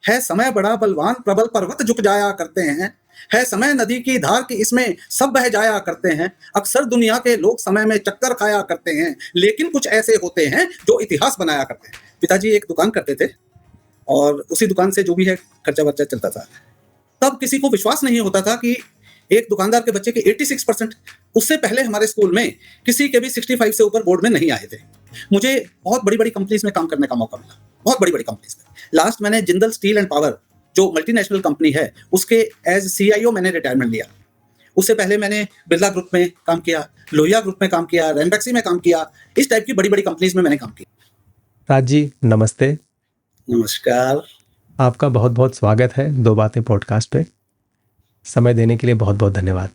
है समय बड़ा बलवान, प्रबल पर्वत झुक जाया करते हैं। है समय नदी की धार कि इसमें सब बह जाया करते हैं। अक्सर दुनिया के लोग समय में चक्कर खाया करते हैं, लेकिन कुछ ऐसे होते हैं जो इतिहास बनाया करते हैं। पिताजी एक दुकान करते थे और उसी दुकान से जो भी है खर्चा-वर्चा चलता था। तब किसी को विश्वास नहीं होता था कि एक दुकानदार के बच्चे के 86% उससे पहले हमारे स्कूल में किसी के भी 65 से ऊपर बोर्ड में नहीं आए थे। मुझे बहुत बड़ी-बड़ी कंपनीज़ में काम करने का मौका मिला, बहुत बड़ी-बड़ी कंपनीज़ में। लास्ट मैंने जिंदल स्टील एंड पावर जो मल्टीनेशनल कंपनी है, उसके एज़ सीआईओ मैंने रिटायरमेंट लिया। उससे पहले मैंने बिरला ग्रुप में काम किया, लोहिया ग्रुप में काम किया, रैनबैक्सी में काम किया। इस टाइप की बड़ी-बड़ी कंपनीज़ में मैंने काम किया। राज जी नमस्ते। नमस्कार। आपका बहुत-बहुत स्वागत है दो बातें पॉडकास्ट पे। समय देने के लिए बहुत-बहुत धन्यवाद।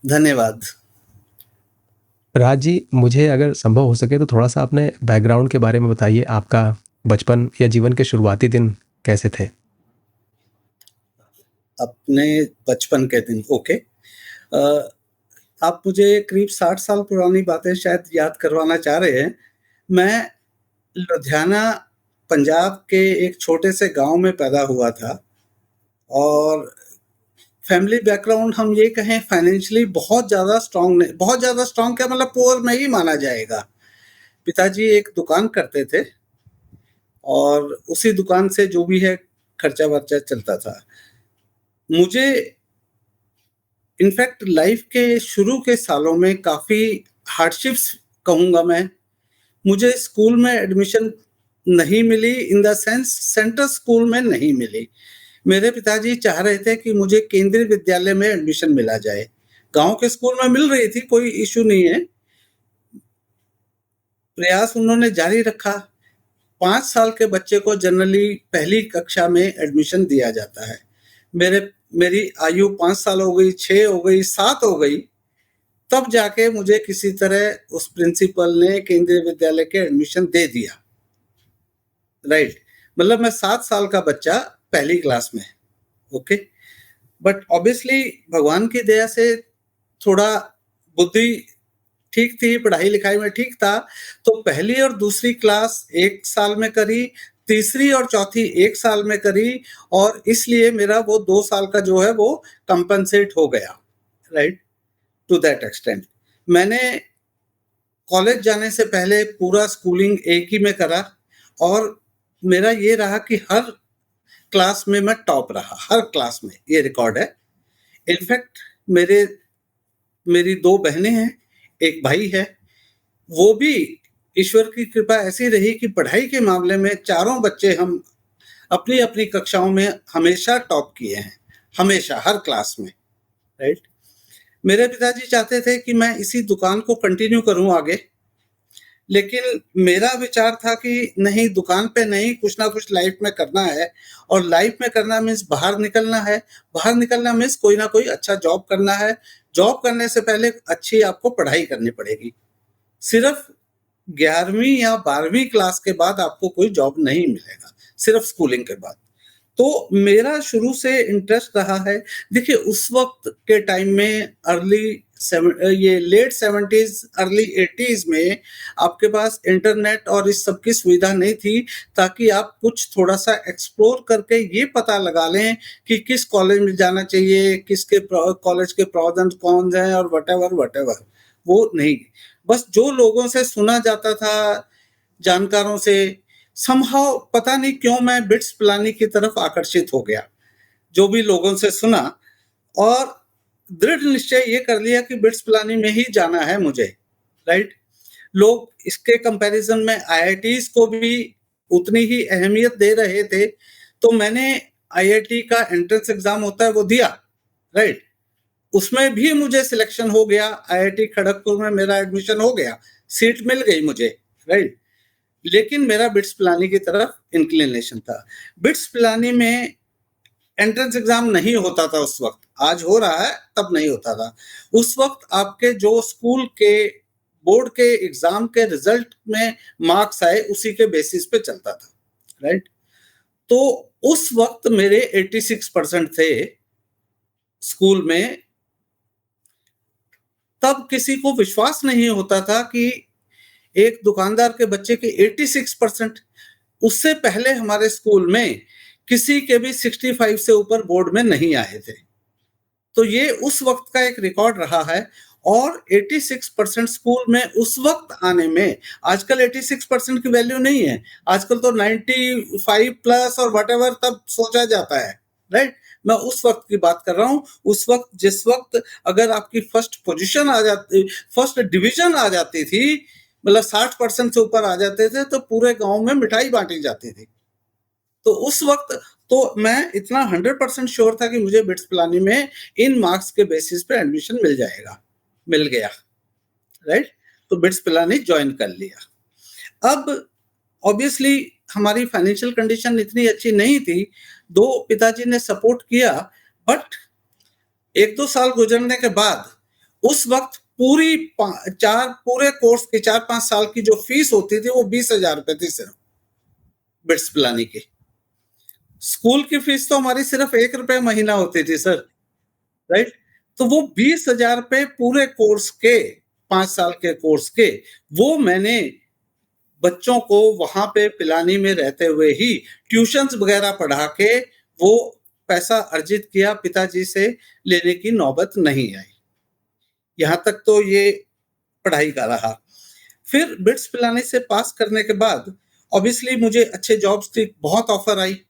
धन्यवाद। राज जी, मुझे अगर संभव हो सके तो थोड़ा-सा अपने बैकग्राउंड के बारे में बताइए। आपका बचपन या जीवन के शुरुआती दिन कैसे थे? अपने बचपन के दिन, ओके। आप मुझे करीब 60 साल पुरानी बातें शायद याद करवाना चाह रहे हैं। मैं लुधियाना, पंजाब के एक छोटे से गाँव में पैदा हुआ था और फैमिली बैकग्राउंड हम ये कहें फाइनेंशियली बहुत ज़्यादा स्ट्रॉन्ग नहीं, बहुत ज़्यादा स्ट्रॉन्ग क्या मतलब पुअर में ही माना जाएगा। पिताजी एक दुकान करते थे और उसी दुकान से जो भी है खर्चा-वर्चा चलता था। मुझे इनफैक्ट लाइफ के शुरू के सालों में काफ़ी हार्डशिप्स कहूँगा मैं। मुझे स्कूल में एडमिशन नहीं मिली, in the sense central school में नहीं मिली। मेरे पिताजी चाह रहे थे कि मुझे केंद्रीय विद्यालय में एडमिशन मिला जाए। गाँव के स्कूल में मिल रही थी, कोई इश्यू नहीं है। प्रयास उन्होंने जारी रखा। 5 साल के बच्चे को जनरली पहली कक्षा में एडमिशन दिया जाता है। मेरी आयु 5 साल हो गई, 6 हो गई, 7 हो गई, तब जाके मुझे किसी तरह उस प्रिंसिपल ने केंद्रीय विद्यालय के एडमिशन दे दिया। राइट, मतलब मैं 7 साल का बच्चा पहली क्लास में, ओके। बट ऑब्वियसली भगवान की दया से थोड़ा बुद्धि ठीक थी, पढ़ाई-लिखाई में ठीक था, तो पहली और दूसरी क्लास 1 साल में करी, तीसरी और चौथी 1 साल में करी और इसलिए मेरा वो 2 साल का जो है वो कंपनसेट हो गया, राइट, टू दैट एक्सटेंट। मैंने कॉलेज जाने से पहले पूरा स्कूलिंग एक ही में करा और मेरा ये रहा कि हर क्लास में मैं टॉप रहा, हर क्लास में, ये रिकॉर्ड है। इनफैक्ट मेरी 2 बहनें हैं, 1 भाई है। वो भी ईश्वर की कृपा ऐसी रही कि पढ़ाई के मामले में चारों बच्चे हम अपनी-अपनी कक्षाओं में हमेशा टॉप किए हैं, हमेशा, हर क्लास में, राइट। मेरे पिताजी चाहते थे कि मैं इसी दुकान को कंटिन्यू करूं आगे, लेकिन मेरा विचार था कि नहीं, दुकान पे नहीं, कुछ ना कुछ लाइफ में करना है और लाइफ में करना मीन्स बाहर निकलना है। बाहर निकलना मीन्स कोई ना कोई अच्छा जॉब करना है। जॉब करने से पहले अच्छी आपको पढ़ाई करनी पड़ेगी। सिर्फ 11वीं या 12वीं क्लास के बाद आपको कोई जॉब नहीं मिलेगा, सिर्फ स्कूलिंग के बाद। तो मेरा शुरू से इंटरेस्ट रहा है। देखिए, उस वक्त के टाइम में ये लेट 70s अर्ली 80s में आपके पास इंटरनेट और इस सब की सुविधा नहीं थी, ताकि आप कुछ थोड़ा-सा एक्सप्लोर करके ये पता लगा लें कि किस कॉलेज में जाना चाहिए, किसके कॉलेज के प्रॉस एंड कॉन्स हैं और व्हाटएवर, वो नहीं। बस जो लोगों से सुना जाता था, जानकारों से, समहाउ पता नहीं क्यों मैं बिट्स पिलानी की तरफ आकर्षित हो गया। जो भी लोगों से सुना और दृढ़ निश्चय ये कर लिया कि बिट्स पिलानी में ही जाना है मुझे, राइट। लोग इसके कंपैरिजन में आईआईटीज को भी उतनी ही अहमियत दे रहे थे, तो मैंने आईआईटी का एंट्रेंस एग्जाम होता है वो दिया, राइट। उसमें भी मुझे सिलेक्शन हो गया, आईआईटी खड़गपुर में मेरा एडमिशन हो गया, सीट मिल गई मुझे, राइट। लेकिन मेरा बिट्स पिलानी की तरफ इंक्लिनेशन था। बिट्स पिलानी में एंट्रेंस एग्जाम नहीं होता था उस वक्त, आज हो रहा है, तब नहीं होता था। उस वक्त आपके जो स्कूल के बोर्ड के एग्जाम के रिजल्ट में मार्क्स आए, उसी के बेसिस पे चलता था, राइट। तो उस वक्त मेरे 86% थे स्कूल में। तब किसी को विश्वास नहीं होता था कि एक दुकानदार के बच्चे के 86%, उससे पहले हमारे स्कूल में किसी के भी 65 से ऊपर बोर्ड में नहीं आए थे। तो ये उस वक्त का एक रिकॉर्ड रहा है। और 86% स्कूल में उस वक्त आने में, आजकल 86% की वैल्यू नहीं है, आजकल तो 95 प्लस और व्हाटएवर तब सोचा जाता है, राइट। मैं उस वक्त की बात कर रहा हूँ। उस वक्त, जिस वक्त अगर आपकी फर्स्ट पोजीशन आ जाती, फर्स्ट डिवीजन आ जाती थी, मतलब 60% से ऊपर आ जाते थे, तो पूरे गांव में मिठाई बांटी जाती थी। तो उस वक्त तो मैं इतना 100% श्योर था कि मुझे बिट्स पिलानी में इन मार्क्स के बेसिस पे एडमिशन मिल जाएगा, मिल गया, राइट। तो बिट्स पिलानी ज्वाइन कर लिया। अब ऑब्वियसली हमारी फाइनेंशियल कंडीशन इतनी अच्छी नहीं थी, दो पिताजी ने सपोर्ट किया, बट 1-2 साल गुजरने के बाद उस वक्त पूरी पूरे कोर्स की 4-5 साल की जो फीस होती थी वो 20,000 रुपए थी सिर्फ बिट्स पिलानी की। स्कूल की फीस तो हमारी सिर्फ 1 रुपए महीना होती थी सर, राइट। तो वो 20,000 रुपए पूरे कोर्स के, 5 साल के कोर्स के, वो मैंने बच्चों को वहां पे पिलानी में रहते हुए ही ट्यूशंस वगैरह पढ़ा के वो पैसा अर्जित किया। पिताजी से लेने की नौबत नहीं आई। यहां तक तो ये पढ़ाई का रहा। फिर बिट्स पिलानी से पास करने के बाद ऑब्वियसली मुझे अच्छे जॉब्स की बहुत ऑफर आई,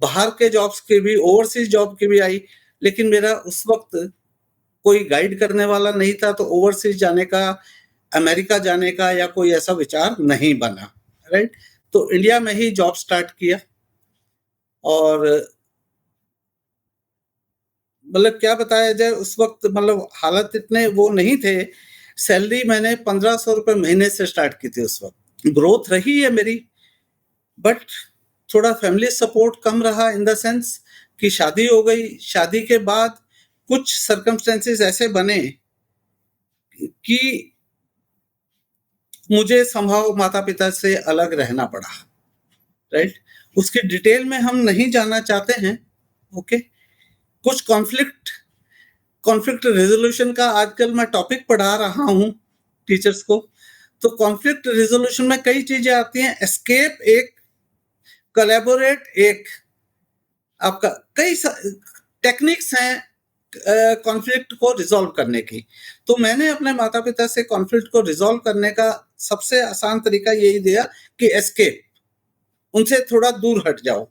बाहर के जॉब्स की भी, ओवरसीज जॉब की भी आई, लेकिन मेरा उस वक्त कोई गाइड करने वाला नहीं था, तो ओवरसीज जाने का, अमेरिका जाने का या कोई ऐसा विचार नहीं बना, राइट। तो इंडिया में ही जॉब स्टार्ट किया। और मतलब क्या बताया जाए, उस वक्त मतलब हालात इतने वो नहीं थे। सैलरी मैंने 1,500 रुपए महीने से स्टार्ट की थी उस वक्त। ग्रोथ रही है मेरी, बट थोड़ा फैमिली सपोर्ट कम रहा, इन द सेंस कि शादी हो गई। शादी के बाद कुछ सर्कमस्टेंसेस ऐसे बने कि मुझे संभव माता पिता से अलग रहना पड़ा, राइट। उसकी डिटेल में हम नहीं जानना चाहते हैं, ओके। कुछ कॉन्फ्लिक्ट रेजोल्यूशन का आजकल मैं टॉपिक पढ़ा रहा हूं टीचर्स को। तो कॉन्फ्लिक्ट रेजोल्यूशन में कई चीजें आती हैं, एस्केप एक, कोलैबोरेट एक, आपका कई टेक्निक्स हैं कॉन्फ्लिक्ट को रिजॉल्व करने की। तो मैंने अपने माता पिता से कॉन्फ्लिक्ट को रिजॉल्व करने का सबसे आसान तरीका यही दिया कि एस्केप, उनसे थोड़ा दूर हट जाओ।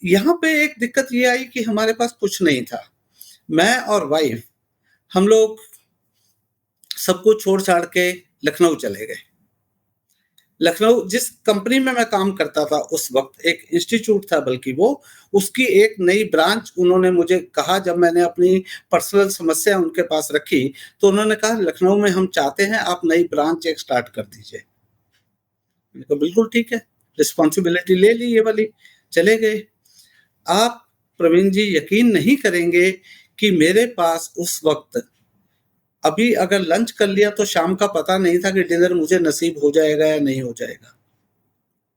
यहाँ पे एक दिक्कत ये आई कि हमारे पास कुछ नहीं था। मैं और वाइफ, हम लोग सब कुछ छोड़ छाड़ के लखनऊ चले गए। लखनऊ, जिस कंपनी में मैं काम करता था उस वक्त, एक इंस्टीट्यूट था बल्कि वो, उसकी एक नई ब्रांच उन्होंने मुझे कहा, जब मैंने अपनी पर्सनल समस्या उनके पास रखी, तो उन्होंने कहा लखनऊ में हम चाहते हैं आप नई ब्रांच एक स्टार्ट कर दीजिए। मैंने कहा बिल्कुल ठीक है, रिस्पॉन्सिबिलिटी ले ली ये वाली, चले गए। आप प्रवीण जी यकीन नहीं करेंगे कि मेरे पास उस वक्त, अभी अगर लंच कर लिया तो शाम का पता नहीं था कि डिनर मुझे नसीब हो जाएगा या नहीं हो जाएगा।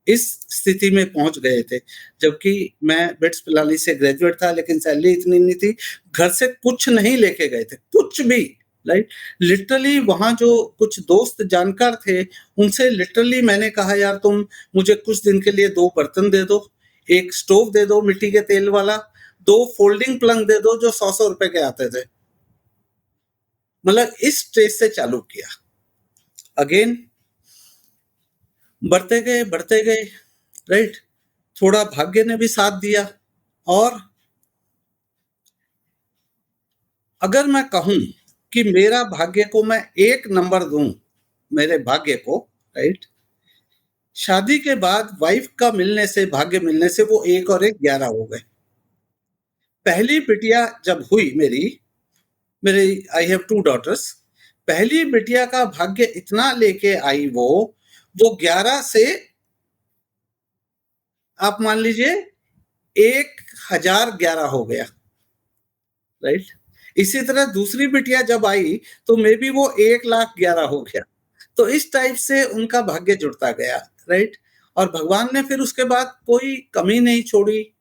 इस स्थिति में पहुंच गए थे। जबकि मैं बिट्स पिलानी से ग्रेजुएट था, लेकिन सैलरी इतनी नहीं थी, घर से कुछ नहीं लेके गए थे, कुछ भी, राइट। लिटरली वहां जो कुछ दोस्त जानकार थे, उनसे लिटरली मैंने कहा यार तुम मुझे कुछ दिन के लिए 2 बर्तन दे दो, एक स्टोव दे दो मिट्टी के तेल वाला, 2 फोल्डिंग पलंग दे दो जो 100-100 रुपए के आते थे। मतलब इस स्टेज से चालू किया। अगेन बढ़ते गए, राइट। थोड़ा भाग्य ने भी साथ दिया। और अगर मैं कहूं कि मेरा भाग्य को मैं 1 नंबर दूं, मेरे भाग्य को, राइट, शादी के बाद वाइफ का मिलने से, भाग्य मिलने से, वो 1 और 1 11 हो गए। पहली बिटिया जब हुई मेरी, आई हैव 2 डॉटर्स। पहली बिटिया का भाग्य इतना लेके आई वो 11 से आप मान लीजिए 1,011 हो गया, राइट। इसी तरह दूसरी बिटिया जब आई तो मे बी वो 1,11,000 हो गया। तो इस टाइप से उनका भाग्य जुड़ता गया, राइट। और भगवान ने फिर उसके बाद कोई कमी नहीं छोड़ी,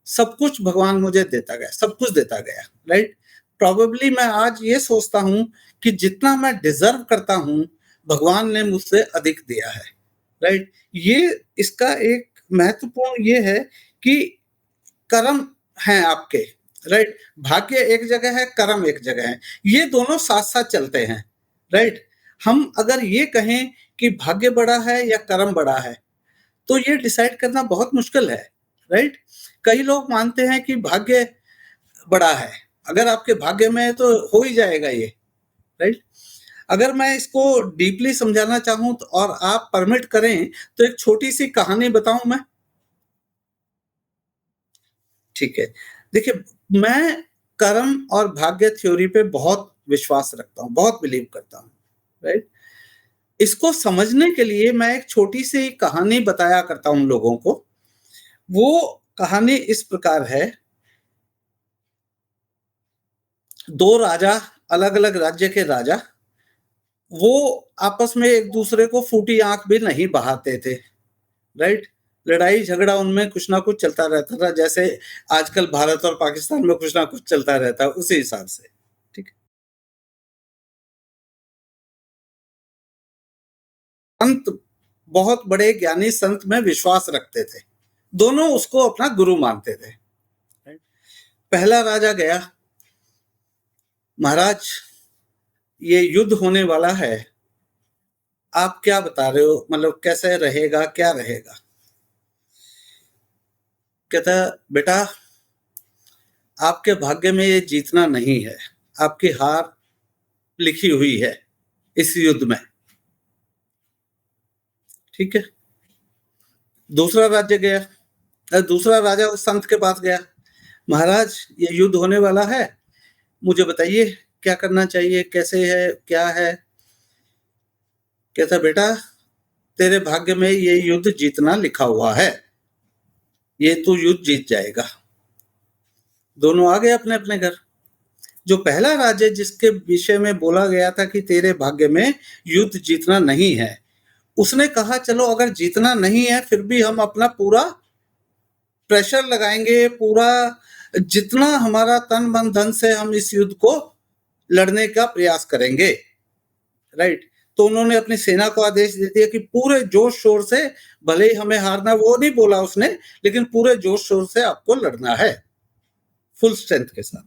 सब कुछ भगवान मुझे देता गया, सब कुछ देता गया, राइट। प्रोबेबली मैं आज ये सोचता हूं कि जितना मैं डिजर्व करता हूं, भगवान ने मुझसे अधिक दिया है, राइट? ये इसका एक महत्वपूर्ण ये है कि कर्म हैं आपके, राइट? भाग्य एक जगह है, कर्म एक जगह है। ये दोनों साथ-साथ चलते हैं, राइट? हम अगर ये कहें कि भाग्य बड़ा है या कर्म बड़ा है, तो ये डिसाइड करना बहुत मुश्किल है, राइट? कई लोग मानते हैं कि भाग्य बड़ा है, अगर आपके भाग्य में है तो हो ही जाएगा ये, राइट? अगर मैं इसको डीपली समझाना चाहूँ तो और आप परमिट करें, तो एक छोटी-सी कहानी बताऊँ मैं? ठीक है। देखिए, मैं कर्म और भाग्य थ्योरी पे बहुत विश्वास रखता हूँ, बहुत बिलीव करता हूँ, राइट? इसको समझने के लिए मैं एक छोटी-सी कहानी बताया करता हूँ लोगों को। वो कहानी इस प्रकार है, 2 राजा, अलग-अलग राज्य के राजा, वो आपस में एक-दूसरे को फूटी आँख भी नहीं बहाते थे, राइट? लड़ाई-झगड़ा उनमें कुछ ना कुछ चलता रहता था, जैसे आजकल भारत और पाकिस्तान में कुछ ना कुछ चलता रहता है, उसी हिसाब से, ठीक है? संत, बहुत बड़े ज्ञानी संत में विश्वास रखते थे। दोनों उसको अपना गुरु मानते थे। पहला राजा गया, महाराज ये युद्ध होने वाला है, आप क्या बता रहे हो, मतलब कैसे रहेगा, क्या रहेगा? कहता, बेटा आपके भाग्य में ये जीतना नहीं है, आपकी हार लिखी हुई है इस युद्ध में, ठीक है? दूसरा राज्य गया, दूसरा राजा उस संत के पास गया, महाराज ये युद्ध होने वाला है, मुझे बताइए क्या करना चाहिए, कैसे है, क्या है? कहता, बेटा तेरे भाग्य में ये युद्ध जीतना लिखा हुआ है, ये तू युद्ध जीत जाएगा। दोनों आ गए अपने अपने घर। जो पहला राज्य जिसके विषय में बोला गया था कि तेरे भाग्य में युद्ध जीतना नहीं है, उसने कहा चलो अगर जीतना नहीं है फिर भी हम अपना पूरा प्रेशर लगाएंगे, पूरा जितना हमारा तन मन धन से हम इस युद्ध को लड़ने का प्रयास करेंगे, राइट? तो उन्होंने अपनी सेना को आदेश दे दिया कि पूरे जोश शोर से, भले ही हमें हारना, वो नहीं बोला उसने, लेकिन पूरे जोश शोर से आपको लड़ना है, फुल स्ट्रेंथ के साथ।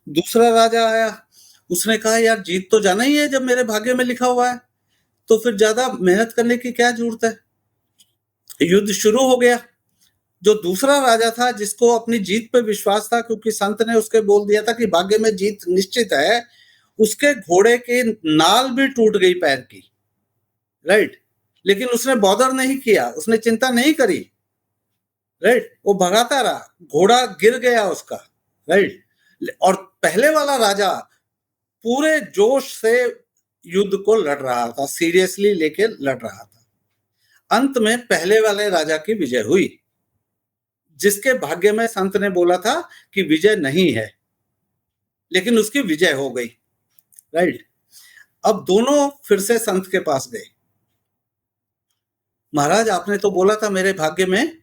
दूसरा राजा आया, उसने कहा यार जीत तो जाना ही है जब मेरे भाग्य में लिखा हुआ है, तो फिर ज्यादा मेहनत करने की क्या जरूरत है? युद्ध शुरू हो गया। जो दूसरा राजा था जिसको अपनी जीत पे विश्वास था, क्योंकि संत ने उसके बोल दिया था कि भाग्य में जीत निश्चित है, उसके घोड़े की नाल भी टूट गई पैर की, राइट? लेकिन उसने बॉदर नहीं किया, उसने चिंता नहीं करी, राइट? वो भगाता रहा, घोड़ा गिर गया उसका, राइट? और पहले वाला राजा पूरे जोश से युद्ध को लड़ रहा था, सीरियसली लेके लड़ रहा था। अंत में पहले वाले राजा की विजय हुई, जिसके भाग्य में संत ने बोला था कि विजय नहीं है, लेकिन उसकी विजय हो गई, राइट? अब दोनों फिर से संत के पास गए, महाराज आपने तो बोला था मेरे भाग्य में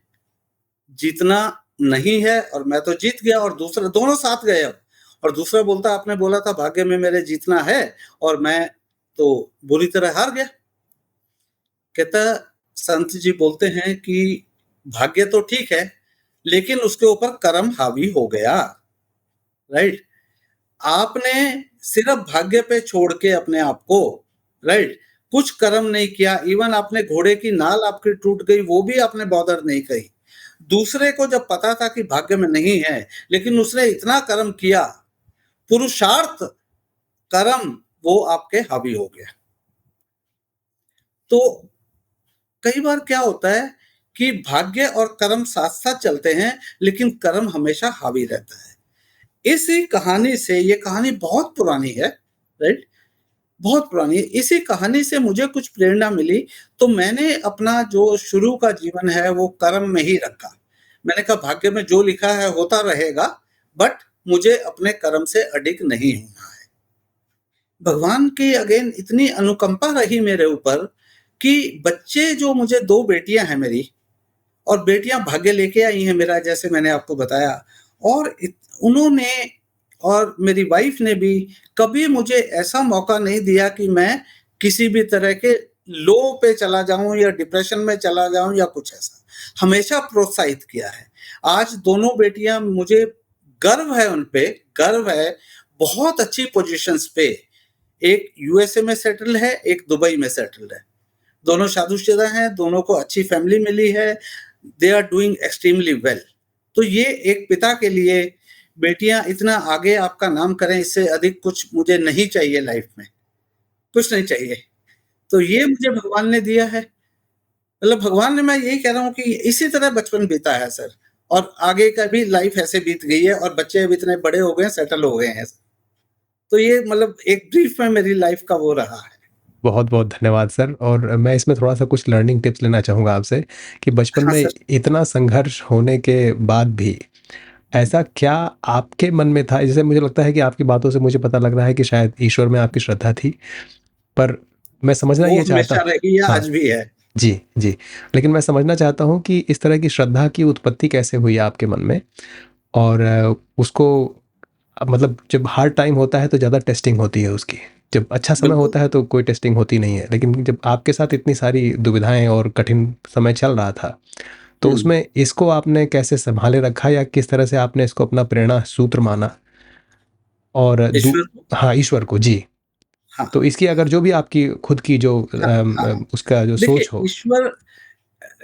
जीतना नहीं है और मैं तो जीत गया, और दूसरा, दोनों साथ गए अब, और दूसरा बोलता आपने बोला था भाग्य में मेरे जीतना है और मैं तो बुरी तरह हार गया। कहता, संत जी बोलते हैं कि भाग्य तो ठीक है, लेकिन उसके ऊपर कर्म हावी हो गया, राइट? आपने सिर्फ भाग्य पे छोड़ के अपने आप को, राइट, कुछ कर्म नहीं किया, इवन आपने घोड़े की नाल आपकी टूट गई वो भी आपने बॉदर नहीं करी। दूसरे को जब पता था कि भाग्य में नहीं है, लेकिन उसने इतना कर्म किया, पुरुषार्थ कर्म वो आपके हावी हो गया। तो कई बार क्या होता है कि भाग्य और कर्म साथ साथ चलते हैं, लेकिन कर्म हमेशा हावी रहता है। इसी कहानी से, ये कहानी बहुत पुरानी है, राइट, बहुत पुरानी है, इसी कहानी से मुझे कुछ प्रेरणा मिली, तो मैंने अपना जो शुरू का जीवन है वो कर्म में ही रखा। मैंने कहा भाग्य में जो लिखा है होता रहेगा, बट मुझे अपने कर्म से अडिग नहीं होना है। भगवान की अगेन इतनी अनुकंपा रही मेरे ऊपर कि बच्चे, जो मुझे 2 बेटियां हैं मेरी, और बेटियां भाग्य लेके आई हैं मेरा, जैसे मैंने आपको बताया, और उन्होंने और मेरी वाइफ ने भी कभी मुझे ऐसा मौका नहीं दिया कि मैं किसी भी तरह के लो पे चला जाऊँ या डिप्रेशन में चला जाऊँ या कुछ ऐसा, हमेशा प्रोत्साहित किया है। आज दोनों बेटियाँ मुझे गर्व है उन पे, गर्व है, बहुत अच्छी पोज़ीशन्स पे, एक यूएसए में सेटल है, एक दुबई में सेटल्ड है। दोनों शादीशुदा हैं, दोनों को अच्छी फैमिली मिली है, they are doing extremely well. तो ये एक पिता के लिए बेटियाँ इतना आगे आपका नाम करें, इससे अधिक कुछ मुझे नहीं चाहिए लाइफ़ में, कुछ नहीं चाहिए। तो ये मुझे भगवान ने दिया है। मतलब भगवान ने, मैं यही कह रहा हूँ कि इसी तरह बचपन बीता है सर, और आगे का भी लाइफ़ ऐसे बीत गई है और बच्चे अब इतने बड़े हो गए हैं, सेटल हो गए हैं। तो ये मतलब एक ब्रीफ में मेरी लाइफ़ का वो रहा है। बहुत-बहुत धन्यवाद सर। और मैं इसमें थोड़ा-सा कुछ लर्निंग टिप्स लेना चाहूँगा आपसे कि बचपन हाँ में सर। इतना संघर्ष होने के बाद भी ऐसा क्या आपके मन में था? जैसे मुझे लगता है कि आपकी बातों से मुझे पता लग रहा है कि शायद ईश्वर में आपकी श्रद्धा थी, पर मैं समझना वो ये चाहता। हमेशा रही है, हाँ, आज भी है। जी, जी। लेकिन मैं समझना चाहता हूँ कि इस तरह की श्रद्धा की उत्पत्ति कैसे हुई आपके मन में? और उसको मतलब जब हार्ड टाइम होता है तो ज़्यादा टेस्टिंग होती है उसकी। जब अच्छा समय बिल्कुल। होता है तो कोई टेस्टिंग होती नहीं है। लेकिन जब आपके साथ इतनी सारी दुविधाएँ और कठिन समय चल रहा था, तो हुँ। उसमें इसको आपने कैसे सँभाले रखा या किस तरह से आपने इसको अपना प्रेरणा सूत्र माना? और दू ईश्वर को। हाँ, ईश्वर को, जी। हाँ, तो इसकी अगर जो भी आपकी खुद की जो हाँ, हाँ। उसका जो देखिए, सोच हो। ईश्वर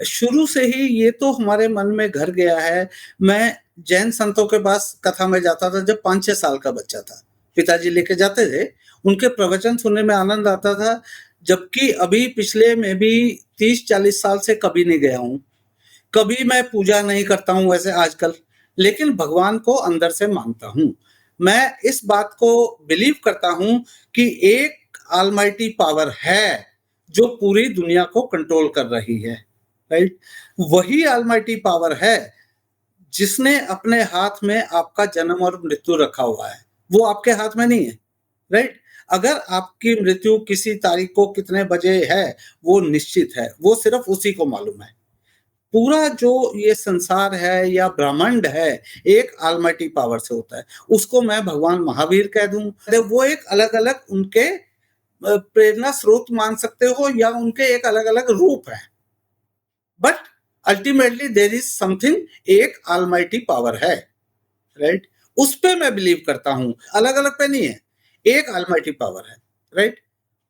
शुरू से ही ये तो हमारे मन में घर गया है। मैं जैन संतों के पास कथा में जाता था जब 5-6 साल का बच्चा था। पिताजी लेके जाते थे, उनके प्रवचन सुनने में आनंद आता था, जबकि अभी पिछले में भी 30-40 साल से कभी नहीं गया हूँ। कभी मैं पूजा नहीं करता हूँ वैसे आजकल, लेकिन भगवान को अंदर से मानता हूँ। मैं इस बात को बिलीव करता हूँ कि एक ऑलमाइटी पावर है, जो पूरी दुनिया को कंट्रोल कर रही है, राइट? वही ऑलमाइटी पावर है, जिसने अपने हाथ में आपका जन्म और मृत्यु रखा हुआ है। वो आपके हाथ में नहीं है, राइट? अगर आपकी मृत्यु किसी तारीख को कितने बजे है, वो निश्चित है, वो सिर्फ़ उसी को मालूम है। पूरा जो ये संसार है या ब्रह्मांड है, एक ऑलमाइटी पावर से होता है। उसको मैं भगवान महावीर कह दूँ, वो एक अलग-अलग उनके प्रेरणा स्रोत मान सकते हो या उनके एक अलग-अलग रूप हैं। But ultimately there is something, एक ऑलमाइटी पावर है, राइट? उस पे मैं बिलीव करता हूँ, अलग-अलग पे नहीं है। एक ऑलमाइटी पावर है, राइट?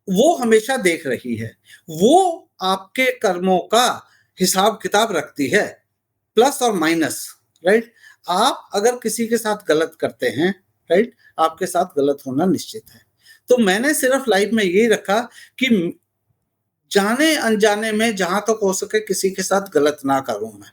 वो हमेशा देख रही है। वो आपके कर्मों का हिसाब-किताब रखती है, प्लस और माइनस, राइट? आप अगर किसी के साथ गलत करते हैं, राइट? आपके साथ गलत होना निश्चित है। तो मैंने सिर्फ़ लाइफ़ में यही रखा कि जाने-अनजाने में जहाँ तक हो सके किसी के साथ गलत ना करूँ मैं,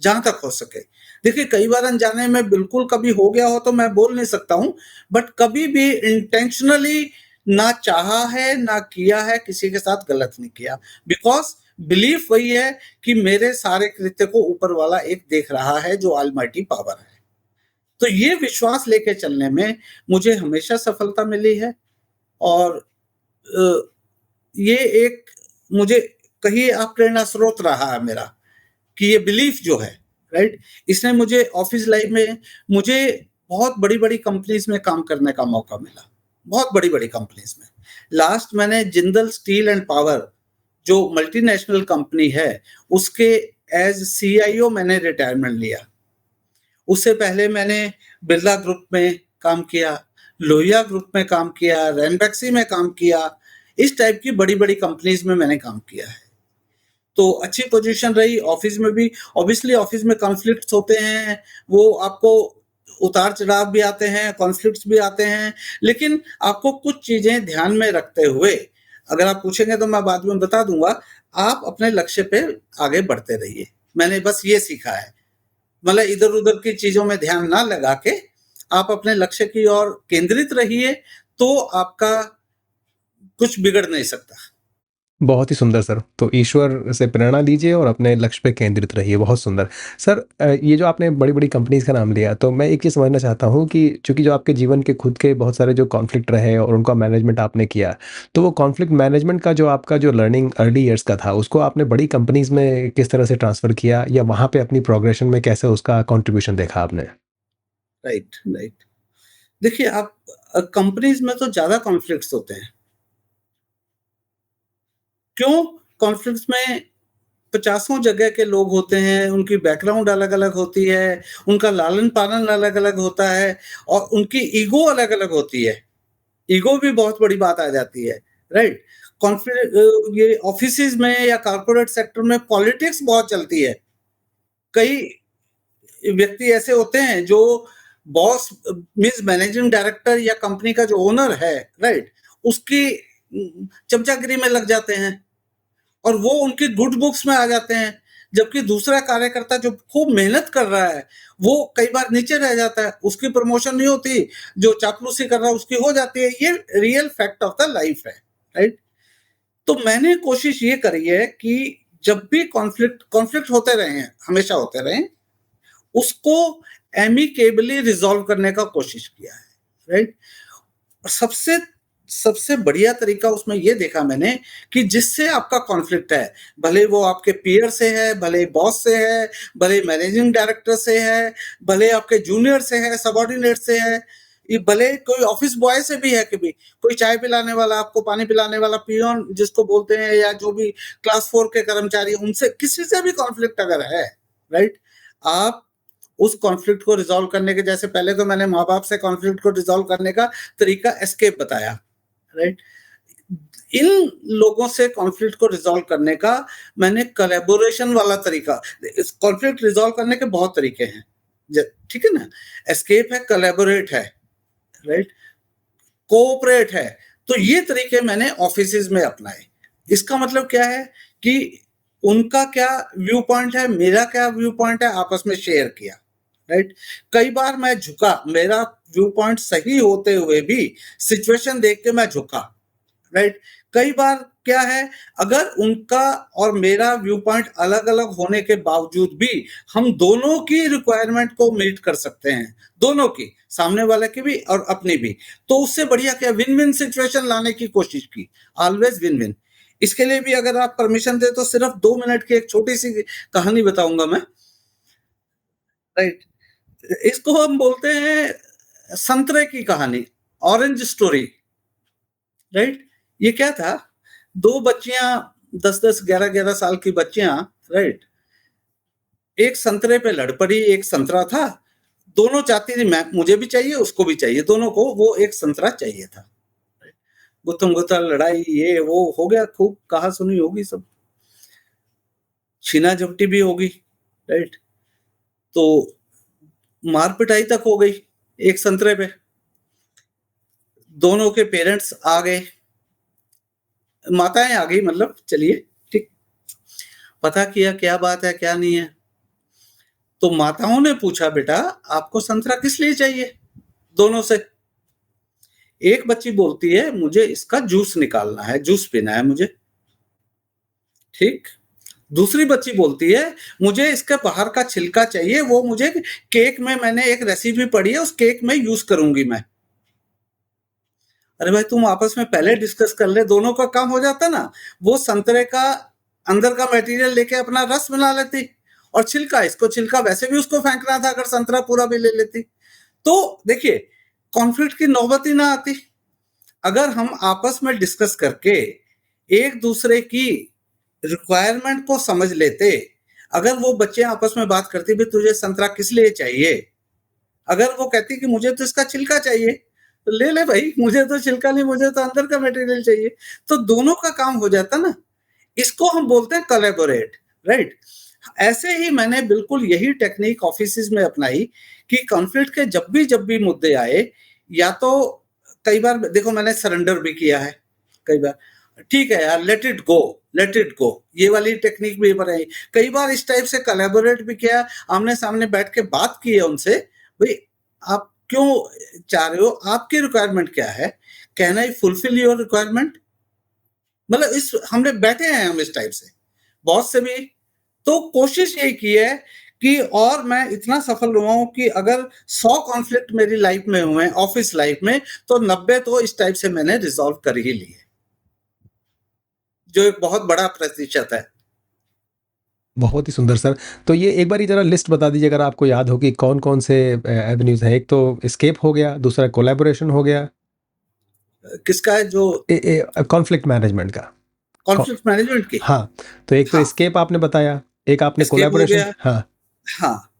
जहाँ तक हो सके। देखिए, कई बार अनजाने में बिल्कुल कभी हो गया हो तो मैं बोल नहीं सकता हूँ, बट कभी भी इंटेंशनली ना चाहा है, ना किया है, किसी के साथ गलत नहीं किया। बिकॉज़ बिलीफ वही है कि मेरे सारे कृत्य को ऊपर वाला एक देख रहा है, जो ऑलमाइटी पावर है। तो ये विश्वास लेके चलने में मुझे हमेशा सफलता मिली है, और अ, ये एक मुझे कहिए आप प्रेरणा स्रोत रहा है मेरा, कि ये बिलीफ जो है, राइट? इसने मुझे ऑफ़िस लाइफ़ में मुझे बहुत बड़ी-बड़ी कंपनीज़ में काम करने का मौका मिला, बहुत बड़ी-बड़ी कंपनीज़ में। लास्ट मैंने जिंदल स्टील एंड पावर, जो मल्टीनेशनल कंपनी है, उसके एज़ सीआईओ मैंने रिटायरमेंट लिया। उससे पहले मैंने बिरला ग्रुप में काम किया, लोहिया ग्रुप में काम किया, रैनबैक्सी में काम किया। इस टाइप की बड़ी-बड़ी कंपनीज़ में मैंने काम किया है। तो अच्छी पोज़ीशन रही ऑफ़िस में भी। ऑब्वियसली ऑफ़िस में कॉन्फ्लिक्ट्स होते हैं, वो आपको उतार-चढ़ाव भी आते हैं, कॉन्फ्लिक्ट्स भी आते हैं, लेकिन आपको कुछ चीज़ें ध्यान में रखते हुए, अगर आप पूछेंगे तो मैं बाद में बता दूँगा, आप अपने लक्ष्य पे आगे बढ़ते रहिए। मैंने बस ये सीखा है। मतलब इधर-उधर की चीज़ों में ध्यान ना लगा के, आप अपने लक्ष्य की ओर केंद्रित रहिए, तो आपका कुछ बिगड़ नहीं सकता। बहुत ही सुंदर सर। तो ईश्वर से प्रेरणा लीजिए और अपने लक्ष्य पे केंद्रित रहिए, बहुत सुंदर। सर ये जो आपने बड़ी-बड़ी कंपनीज़ का नाम लिया, तो मैं एक चीज़ समझना चाहता हूँ कि चूँकि जो आपके जीवन के खुद के बहुत सारे जो कॉन्फ्लिक्ट रहे और उनका मैनेजमेंट आपने किया, तो वो कॉन्फ्लिक्ट मैनेजमेंट का जो आपका जो लर्निंग अर्ली ईयर्स का था, उसको आपने बड़ी कंपनीज़ में किस तरह से ट्रांसफ़र किया या वहाँ पे अपनी प्रोग्रेशन में कैसे उसका कंट्रीब्यूशन देखा आपने? Right, right. देखिए, आप कंपनीज़ में तो ज़्यादा कॉन्फ्लिक्ट्स होते हैं। क्यों? कॉन्फ्लिक्ट्स में पचासों जगह के लोग होते हैं, उनकी बैकग्राउंड अलग-अलग होती है, उनका लालन-पालन अलग-अलग होता है और उनकी ईगो अलग-अलग होती है। ईगो भी बहुत बड़ी बात आ जाती है, राइट? ये ऑफ़िसेज़ में या कॉर्पोरेट सेक्टर में पॉलिटिक्स बहुत चलती है। कई व्यक्ति ऐसे होते हैं जो बॉस मीन्स मैनेजिंग डायरेक्टर या कंपनी का जो ओनर है, राइट? उसकी चमचागिरी में लग जाते हैं और वो उनकी गुड बुक्स में आ जाते हैं। जबकि दूसरा कार्यकर्ता जो खूब मेहनत कर रहा है, वो कई बार नीचे रह जाता है, उसकी प्रमोशन नहीं होती, जो चापलूसी कर रहा है उसकी हो जाती है। ये real fact of the life है, राइट? तो मैंने कोशिश ये करी है कि जब भी कॉन्फ्लिक्ट कॉन्फ्लिक्ट होते रहे हैं, हमेशा होते रहे, उसको एमिकेबली रिज़ॉल्व करने का कोशिश किया है, राइट? सबसे सबसे बढ़िया तरीका उसमें ये देखा मैंने कि जिससे आपका कॉन्फ्लिक्ट है, भले वो आपके पीयर से है, भले बॉस से है, भले मैनेजिंग डायरेक्टर से है, भले आपके जूनियर से है, सबॉर्डिनेट से है, ये भले कोई ऑफिस बॉय से भी है कभी, कोई चाय पिलाने वाला, आपको पानी पिलाने वाला पियोन जिसको बोलते हैं या जो भी क्लास 4 के कर्मचारी, उनसे किसी से भी कॉन्फ्लिक्ट अगर है, राइट? आप उस कॉन्फ्लिक्ट को रिज़ॉल्व करने के जैसे पहले तो मैंने माँ-बाप से कॉन्फ्लिक्ट को रिज़ॉल्व करने का तरीका एस्केप बताया, राइट? इन लोगों से कॉन्फ्लिक्ट को रिज़ॉल्व करने का मैंने कोलैबोरेशन वाला तरीका इस कॉन्फ्लिक्ट रिज़ॉल्व करने के बहुत तरीके हैं। ज ठीक है ना? एस्केप है, कोलैबोरेट है, राइट? कोऑपरेट है। तो ये तरीके मैंने ऑफ़िसेज़ में अपनाए। इसका मतलब क्या है कि उनका क्या व्यू पॉइंट है, मेरा क्या व्यू पॉइंट है, आपस में शेयर किया, राइट? कई बार मैं झुका, मेरा व्यू पॉइंट सही होते हुए भी सिचुएशन देख के मैं झुका, राइट? कई बार क्या है, अगर उनका और मेरा व्यू पॉइंट अलग-अलग होने के बावजूद भी हम दोनों की रिक्वायरमेंट को मीट कर सकते हैं, दोनों की, सामने वाले की भी और अपनी भी। तो उससे बढ़िया क्या विन-विन सिचुएशन लाने की कोशिश की, ऑलवेज़ विन-विन। इसके लिए भी अगर आप परमिशन दें तो सिर्फ 2 मिनट की एक छोटी-सी कहानी बताऊँगा मैं, राइट? इसको हम बोलते हैं संतरे की कहानी, ऑरेंज स्टोरी, राइट? ये क्या था, 2 बच्चियाँ 10-10, 11-11 साल की बच्चियाँ, राइट? एक संतरे पे लड़ पड़ी, एक संतरा था, दोनों चाहती थी मैं मुझे भी चाहिए, उसको भी चाहिए, दोनों को वो एक संतरा चाहिए था। गुत्थम-गुत्था लड़ाई ये वो हो गया, खूब कहा-सुनी होगी सब, छीना-झपटी भी होगी, राइट? तो मार-पिटाई तक हो गई, एक संतरे पे। दोनों के पेरेंट्स आ गए, माताएँ आ गई मतलब चलिए, ठीक। पता किया क्या बात है, क्या नहीं है। तो माताओं ने पूछा बेटा आपको संतरा किस लिए चाहिए? दोनों से। एक बच्ची बोलती है मुझे इसका जूस निकालना है, जूस पीना है मुझे, ठीक। दूसरी बच्ची बोलती है मुझे इसके बाहर का छिलका चाहिए, वो मुझे केक में मैंने एक रेसिपी पढ़ी है, उस केक में यूज़ करूँगी मैं। अरे भाई तुम आपस में पहले डिस्कस कर ले, दोनों का काम हो जाता ना। वो संतरे का अंदर का मटेरियल लेके अपना रस बना लेती और छिलका इसको छिलका वैसे भी उसको फेंकना था अगर संतरा पूरा भी ले लेती। तो देखिए कॉन्फ्लिक्ट की नौबत ही ना आती। अगर हम आपस में डिस्कस करके एक दूसरे की रिक्वायरमेंट को समझ लेते, अगर वो बच्चे आपस में बात करती भी तुझे संतरा किस लिए चाहिए, अगर वो कहती कि मुझे तो इसका छिलका चाहिए, तो ले ले भाई, मुझे तो छिलका नहीं, मुझे तो अंदर का मटेरियल चाहिए। तो दोनों का काम हो जाता ना। इसको हम बोलते हैं कोलैबोरेट, राइट? ऐसे ही मैंने बिल्कुल यही टेक्निक ऑफिसेज़ में अपनाई कि कॉन्फ्लिक्ट के जब भी मुद्दे आए, या तो कई बार देखो मैंने सरेंडर भी किया है, कई बार, ठीक है यार लेट इट गो, ये वाली टेक्निक भी बनाई। कई बार इस टाइप से कोलैबोरेट भी किया, आमने-सामने बैठ के बात की है उनसे, भई आप क्यों चाह रहे हो? आपकी रिक्वायरमेंट क्या है? Can I fulfil your requirement? मतलब इस हमने बैठे हैं हम इस टाइप से, बॉस से भी। तो कोशिश यही की है कि और मैं इतना सफल हुआ हूँ कि अगर 100 कॉन्फ्लिक्ट मेरी लाइफ में हुए हैं, ऑफिस लाइफ में, तो 90 तो इस टाइप से मैंने रिज़ॉल्व कर ही लिए, जो एक बहुत बड़ा प्रतिशत है। बहुत ही सुंदर सर। तो ये एक बारी ज़रा लिस्ट बता दीजिए अगर आपको याद हो कि कौन-कौन से एवेन्यूज़ हैं। एक तो एस्केप हो गया, दूसरा कोलैबोरेशन हो गया, किसका है जो कॉन्फ्लिक्ट मैनेजमेंट का। कॉन्फ्लिक्ट मैनेजमेंट की। हाँ, तो एक तो हाँ, एस्केप आपने बताया, एक आपने एस्केप हो कोलैबोरेशन। गया। हाँ, हाँ,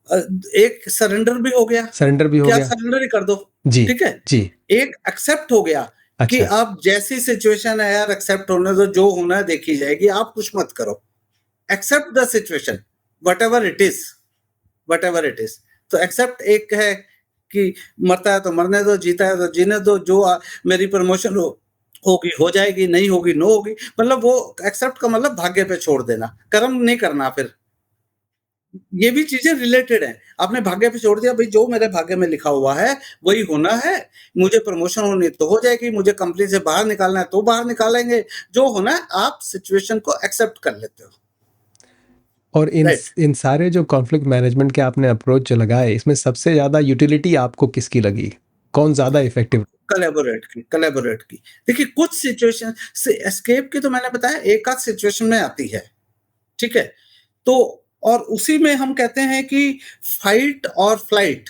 अ, एक सरेंडर भी हो गया सरेंडर भी हो कि आप गया। सरेंडर ही कर दो, जी, ठीक है? जी। एक एक्सेप्ट हो गया कि अच्छा। आप जैसी सिचुएशन है यार, एक्सेप्ट होने दो, जो होना है देखी जाएगी, आप कुछ मत करो। Accept the situation, whatever it is, whatever it is. तो एक्सेप्ट एक है कि मरता है तो मरने दो, जीता है तो जीने दो, जो मेरी प्रमोशन होगी हो जाएगी, नहीं होगी नो होगी। मतलब वो एक्सेप्ट का मतलब भाग्य पे छोड़ देना, कर्म नहीं करना फिर। ये भी चीज़ें रिलेटेड हैं। आपने भाग्य पे छोड़ दिया, भई जो मेरे भाग्य में लिखा हुआ है, वही होना है। मुझे प्रमोशन होनी तो हो जाएगी, मुझे कंपनी से बाहर निकालना है तो बाहर निकालेंगे। जो होना है आप सिचुएशन को एक्सेप्ट कर लेते हो। और राइट। इन सारे जो कॉन्फ्लिक्ट मैनेजमेंट के आपने अप्रोच जो लगाए, इसमें सबसे ज़्यादा यूटिलिटी आपको किसकी लगी? कौन ज़्यादा इफ़ेक्टिव? कोलैबोरेट की। देखिए कुछ सिचुएशन से एस्केप की तो मैंने बताया एक आध सिचुएशन में आती है, ठीक है? तो और उसी में हम कहते हैं कि फाइट और फ्लाइट,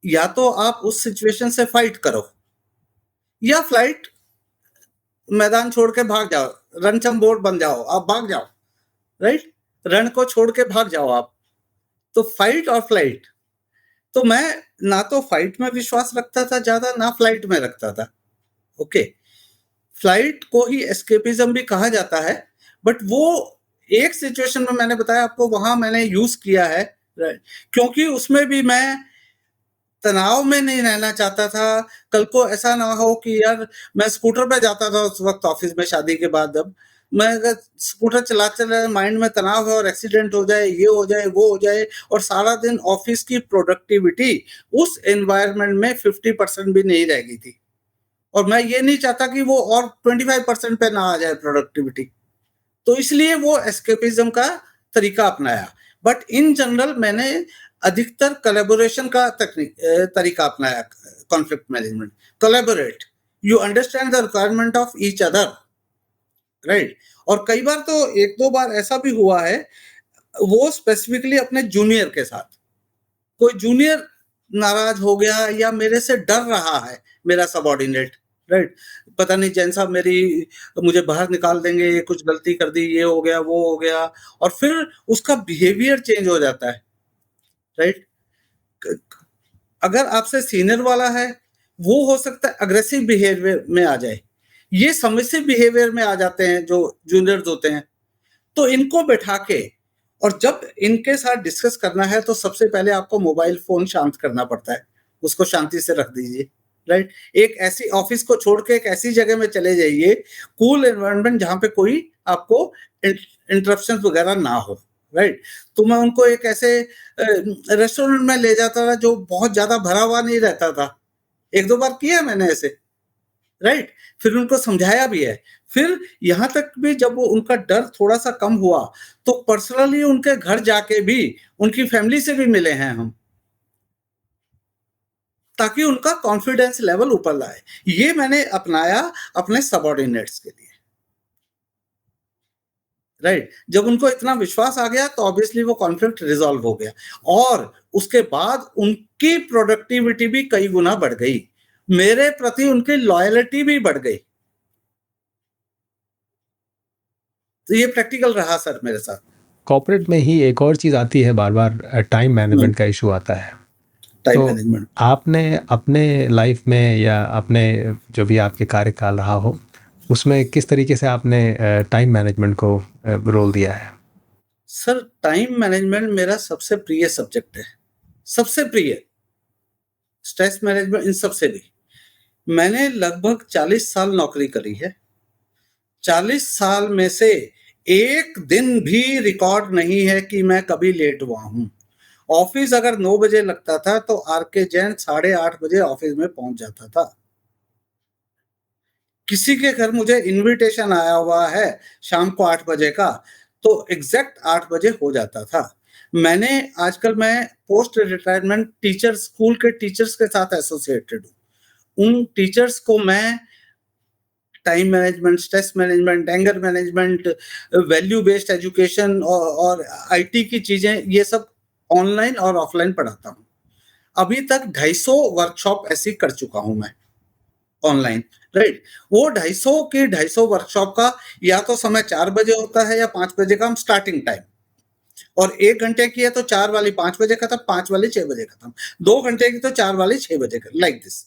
या तो आप उस सिचुएशन से फाइट करो या फ्लाइट, मैदान छोड़ के भाग जाओ, रणथंभौर बन जाओ, आप भाग जाओ, राइट? रण को छोड़ के भाग जाओ आप। तो फाइट और फ्लाइट। तो मैं ना तो फाइट में विश्वास रखता था ज़्यादा, ना फ्लाइट में रखता था, ओके? फ्लाइट को ही एस्केपिज़्म भी कहा जाता है, बट वो एक सिचुएशन में मैंने बताया आपको, वहाँ मैंने यूज़ किया है, राइट? क्योंकि उसमें भी मैं तनाव में नहीं रहना चाहता था। कल को ऐसा ना हो कि यार मैं स्कूटर पे जाता था उस वक़्त ऑफ़िस में शादी के बाद अब। मैं अगर स्कूटर चलाते-चलाते माइंड में तनाव है और एक्सीडेंट हो जाए, ये हो जाए, वो हो जाए, और सारा दिन ऑफ़िस की प्रोडक्टिविटी उस एनवायरनमेंट में 50% भी नहीं रह गई थी। और मैं ये नहीं चाहता कि वो और 25% पे ना आ जाए प्रोडक्टिविटी। तो इसलिए वो एस्केपिज़्म का तरीका अपनाया। बट इन जनरल मैंने अधिकतर कोलैबोरेशन का तरीका अपनाया, conflict management. Collaborate, you understand the requirement of each other, right? और कई बार तो 1-2 बार ऐसा भी हुआ है, वो स्पेसिफिकली अपने जूनियर के साथ। कोई जूनियर नाराज हो गया या मेरे से डर रहा है, मेरा सबॉर्डिनेट, राइट? पता नहीं जैन साहब मेरी मुझे बाहर निकाल देंगे, ये कुछ गलती कर दी, ये हो गया, वो हो गया, और फिर उसका बिहेवियर चेंज हो जाता है, राइट? क अगर आपसे सीनियर वाला है, वो हो सकता है अग्रेसिव बिहेवियर में आ जाए। ये सबमिसिव बिहेवियर में आ जाते हैं जो जूनियर्स होते हैं। तो इनको बैठा के, और जब इनके साथ डिस्कस करना है तो सबसे पहले आपको मोबाइल फ़ोन शांत करना पड़ता है। उसको शांति से रख दीजिए, राइट? एक ऐसी ऑफ़िस को छोड़ के एक ऐसी जगह में चले जाइए, कूल एनवायरनमेंट जहाँ पे कोई आपको इंटरप्शंस वगैरह ना हो, राइट? तो मैं उनको एक ऐसे रेस्टोरेंट में ले जाता था जो बहुत ज़्यादा भरा हुआ नहीं रहता था। 1-2 बार किया है मैंने ऐसे। राइट? फिर उनको समझाया भी है। फिर यहाँ तक भी जब वो उनका डर थोड़ा-सा कम हुआ, तो पर्सनली उनके घर जाके भी, उनकी फैमिली से भी मिले हैं हम, ताकि उनका कॉन्फिडेंस लेवल ऊपर लाए। ये मैंने अपनाया अपने सबॉर्डिनेट्स के लिए, राइट? जब उनको इतना विश्वास आ गया तो ऑब्वियसली वो कॉन्फ्लिक्ट रिज़ॉल्व हो गया, और उसके बाद उनकी प्रोडक्टिविटी भी कई गुना बढ़ गई। मेरे प्रति उनकी लॉयल्टी भी बढ़ गई। तो ये प्रैक्टिकल रहा सर मेरे साथ। कॉर्पोरेट में ही एक और चीज़ आती है बार-बार, टाइम हुँ, मैनेजमेंट का इश्यू आता है। टाइम तो मैनेजमेंट। आपने अपने लाइफ में या अपने जो भी आपके कार्यकाल रहा हो, उसमें किस तरीके से आपने टाइम मैनेजमेंट को रोल दिया है? सर टाइम मैनेजमेंट मेरा सबसे प्रिय सब्जेक्ट है, सबसे प्रिय, स्ट्रेस मैनेजमेंट इन सबसे भी। मैंने लगभग 40 साल नौकरी करी है। 40 साल में से एक दिन भी रिकॉर्ड नहीं है कि मैं कभी लेट हुआ हूँ। ऑफिस अगर 9 बजे लगता था तो आर के जैन 8:30 बजे ऑफिस में पहुंच जाता था। किसी के घर मुझे इनविटेशन आया हुआ है शाम को 8 बजे का, तो एग्ज़ैक्ट 8 बजे हो जाता था। मैंने आजकल मैं पोस्ट रिटायरमेंट टीचर्स, स्कूल के टीचर्स के साथ एसोसिएटेड हूँ। उन टीचर्स को मैं time management, stress management, anger management, value based education और आईटी की चीज़ें, ये सब ऑनलाइन और ऑफलाइन पढ़ाता हूँ। अभी तक 250 वर्कशॉप ऐसी कर चुका हूँ मैं, ऑनलाइन। राइट? वो 250 वर्कशॉप का या तो समय 4 बजे होता है या 5 बजे का हम स्टार्टिंग टाइम, और 1 घंटे की है तो 4 वाली 5 बजे खत्म, 5 वाली 6 बजे खत्म, 2 घंटे की तो 4 वाली 6 बजे खत्म, लाइक दिस।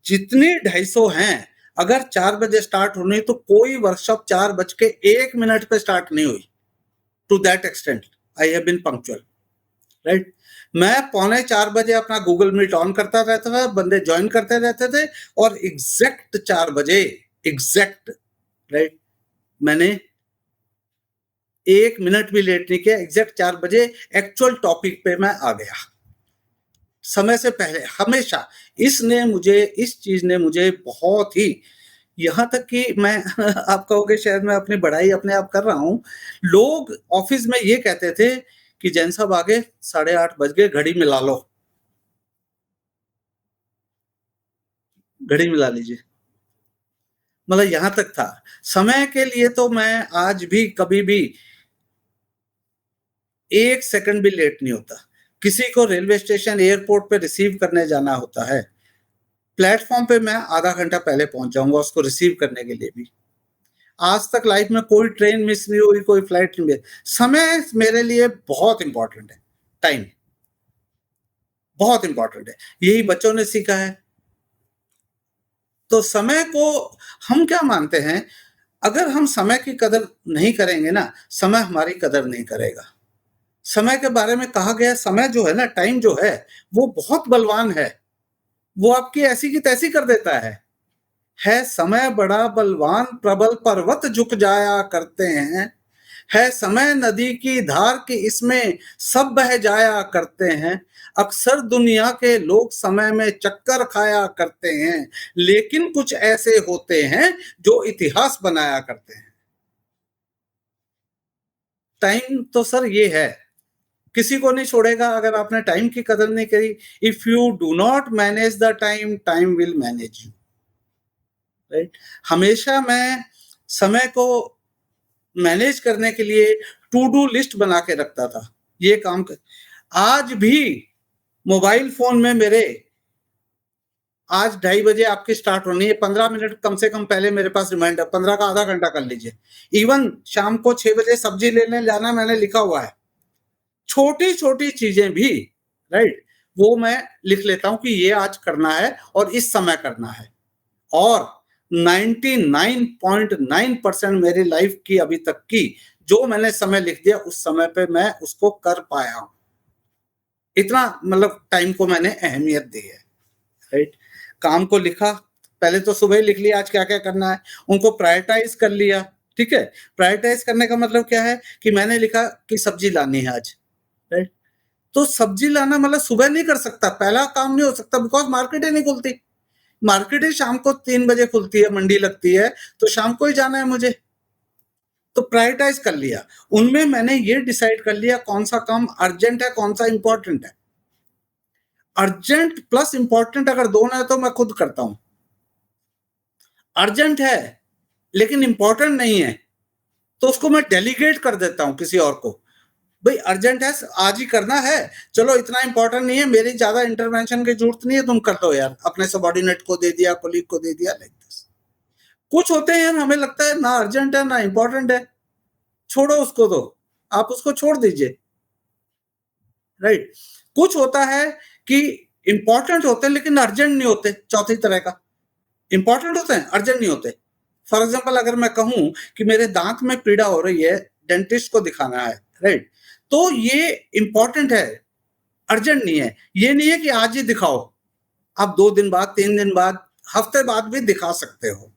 जितनी 250 हैं, अगर 4 बजे स्टार्ट होनी तो कोई वर्कशॉप 4 बज के 1 मिनट पे स्टार्ट नहीं हुई। To that extent I have been punctual, right? मैं पौने 4 बजे अपना गूगल मीट ऑन करता रहता था, बंदे ज्वाइन करते रहते थे, और एग्जैक्ट 4 बजे, एग्जैक्ट, राइट, मैंने 1 मिनट भी लेट नहीं किया, एग्जैक्ट 4 बजे एक्चुअल टॉपिक पे मैं आ गया, समय से पहले, हमेशा। इस चीज ने मुझे बहुत ही, यहाँ तक कि मैं आप कहोगे शायद मैं अपनी बड़ाई अपने आप कर रहा हूँ, लोग ऑफिस में ये कहते थे कि जैन साहब आगे 8:30 बज गए, घड़ी मिला लो, घड़ी मिला लीजिए। मतलब यहाँ तक था। समय के लिए तो मैं आज भी कभी भी 1 सेकंड भी लेट नहीं होता। किसी को रेलवे स्टेशन, एयरपोर्ट पे रिसीव करने जाना होता है, प्लेटफॉर्म पे मैं आधा घंटा पहले पहुंच जाऊंगा उसको रिसीव करने के लिए भी। आज तक लाइफ में कोई ट्रेन मिस नहीं हुई, कोई फ्लाइट नहीं मिस। समय मेरे लिए बहुत इंपॉर्टेंट है, टाइम बहुत इंपॉर्टेंट है, यही बच्चों ने सीखा है। तो समय को हम क्या मानते हैं, अगर हम समय की कदर नहीं करेंगे ना, समय हमारी कदर नहीं करेगा। समय के बारे में कहा गया, समय जो है ना, टाइम जो है, वो बहुत बलवान है, वो आपकी ऐसी की तैसी कर देता है समय बड़ा बलवान, प्रबल पर्वत झुक जाया करते हैं, है समय नदी की धार कि इसमें सब बह जाया करते हैं। अक्सर दुनिया के लोग समय में चक्कर खाया करते हैं, लेकिन कुछ ऐसे होते हैं जो इतिहास बनाया करते हैं। टाइम तो सर ये है, किसी को नहीं छोड़ेगा अगर आपने टाइम की कदर नहीं करी। If you do not manage the time, time will manage you, right? हमेशा मैं समय को मैनेज करने के लिए टू डू लिस्ट बना के रखता था, ये काम कर। आज भी मोबाइल फोन में मेरे, आज 2:30 बजे आपकी स्टार्ट होनी है, 15 मिनट कम से कम पहले मेरे पास रिमाइंडर, 15 का आधा घंटा कर लीजिए। इवन शाम को 6 बजे सब्जी लेने जाना मैंने लिखा हुआ है। छोटी छोटी चीजें भी, राइट, वो मैं लिख लेता हूं कि ये आज करना है और इस समय करना है। और 99.9% मेरी लाइफ की अभी तक की जो मैंने समय लिख दिया, उस समय पे मैं उसको कर पाया हूं। इतना मतलब टाइम को मैंने अहमियत दी है, राइट? काम को लिखा, पहले तो सुबह ही लिख लिया आज क्या क्या करना है, उनको प्रायोरिटाइज कर लिया, ठीक है? प्रायोरिटाइज करने का मतलब क्या है कि मैंने लिखा कि सब्जी लानी है आज, राइट? तो सब्जी लाना मतलब सुबह नहीं कर सकता, पहला काम नहीं हो सकता, बिकॉज मार्केट ही नहीं खुलती। मार्केट ही शाम को 3 बजे खुलती है, मंडी लगती है, तो शाम को ही जाना है मुझे। तो प्रायोरिटाइज कर लिया, उनमें मैंने ये डिसाइड कर लिया कौन सा काम अर्जेंट है, कौन सा इंपॉर्टेंट है। अर्जेंट प्लस इंपॉर्टेंट अगर दोनों है तो मैं खुद करता हूं। अर्जेंट है लेकिन इंपॉर्टेंट नहीं है तो उसको मैं डेलीगेट कर देता हूं किसी और को। भाई अर्जेंट है, आज ही करना है, चलो इतना इंपॉर्टेंट नहीं है, मेरी ज्यादा इंटरवेंशन की जरूरत नहीं है, तुम कर दो यार, अपने सबॉर्डिनेट को दे दिया, कोलीग को दे दिया, लाइक दिस। कुछ होते हैं हमें लगता है ना अर्जेंट है ना इंपॉर्टेंट है, छोड़ो उसको, तो आप उसको छोड़ दीजिए, राइट? कुछ होता है कि इंपॉर्टेंट होते हैं लेकिन अर्जेंट नहीं होते, चौथी तरह का। इंपॉर्टेंट होते हैं, अर्जेंट नहीं होते। फॉर एग्जाम्पल अगर मैं कहूं कि मेरे दांत में पीड़ा हो रही है, डेंटिस्ट को दिखाना है, राइट, तो ये इंपॉर्टेंट है, अर्जेंट नहीं है। ये नहीं है कि आज ही दिखाओ, आप 2 दिन बाद, 3 दिन बाद, हफ्ते बाद भी दिखा सकते हो,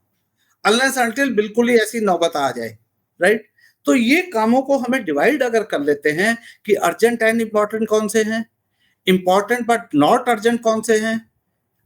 अनलेस अनटिल बिल्कुल ही ऐसी नौबत आ जाए, राइट? तो ये कामों को हमें डिवाइड अगर कर लेते हैं कि अर्जेंट एंड इंपॉर्टेंट कौन से हैं, इंपॉर्टेंट बट नॉट अर्जेंट कौन से हैं,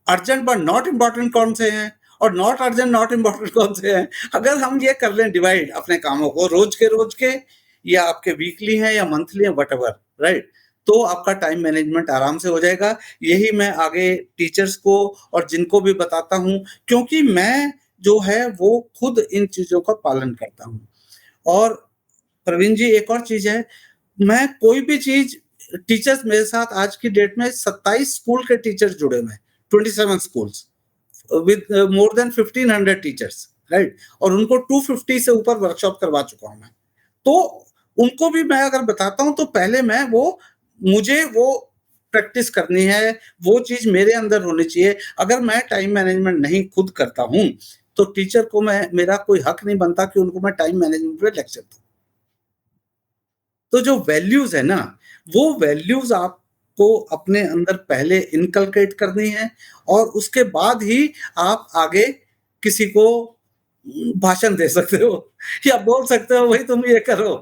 अर्जेंट बट नॉट इंपॉर्टेंट कौन से हैं, और नॉट अर्जेंट नॉट इंपॉर्टेंट कौन से हैं, अगर हम ये कर लें डिवाइड अपने कामों को, रोज के या आपके वीकली हैं या मंथली हैं, वटएवर, राइट, तो आपका टाइम मैनेजमेंट आराम से हो जाएगा। यही मैं आगे टीचर्स को और जिनको भी बताता हूं, क्योंकि मैं जो है वो खुद इन चीजों का पालन करता हूं। और प्रवीण जी एक और चीज है, मैं कोई भी चीज, टीचर्स मेरे साथ आज की डेट में 27 स्कूल के टीचर्स जुड़े हुए हैं, 27 schools, with more than 1500 teachers, right? और उनको 250 से ऊपर वर्कशॉप करवा चुका हूँ मैं। तो उनको भी मैं अगर बताता हूँ तो पहले मुझे वो प्रैक्टिस करनी है, वो चीज़ मेरे अंदर होनी चाहिए। अगर मैं टाइम मैनेजमेंट नहीं खुद करता हूँ, तो टीचर को मेरा कोई हक नहीं बनता कि उनको मैं टाइम मैनेजमेंट पे लेक्चर दूँ। तो जो वैल्यूज़ है ना, वो वैल्यूज़ आपको अपने अंदर पहले इनकलकेट करनी है और उसके बाद ही आप आगे किसी को भाषण दे सकते हो या बोल सकते हो, भई तुम ये करो।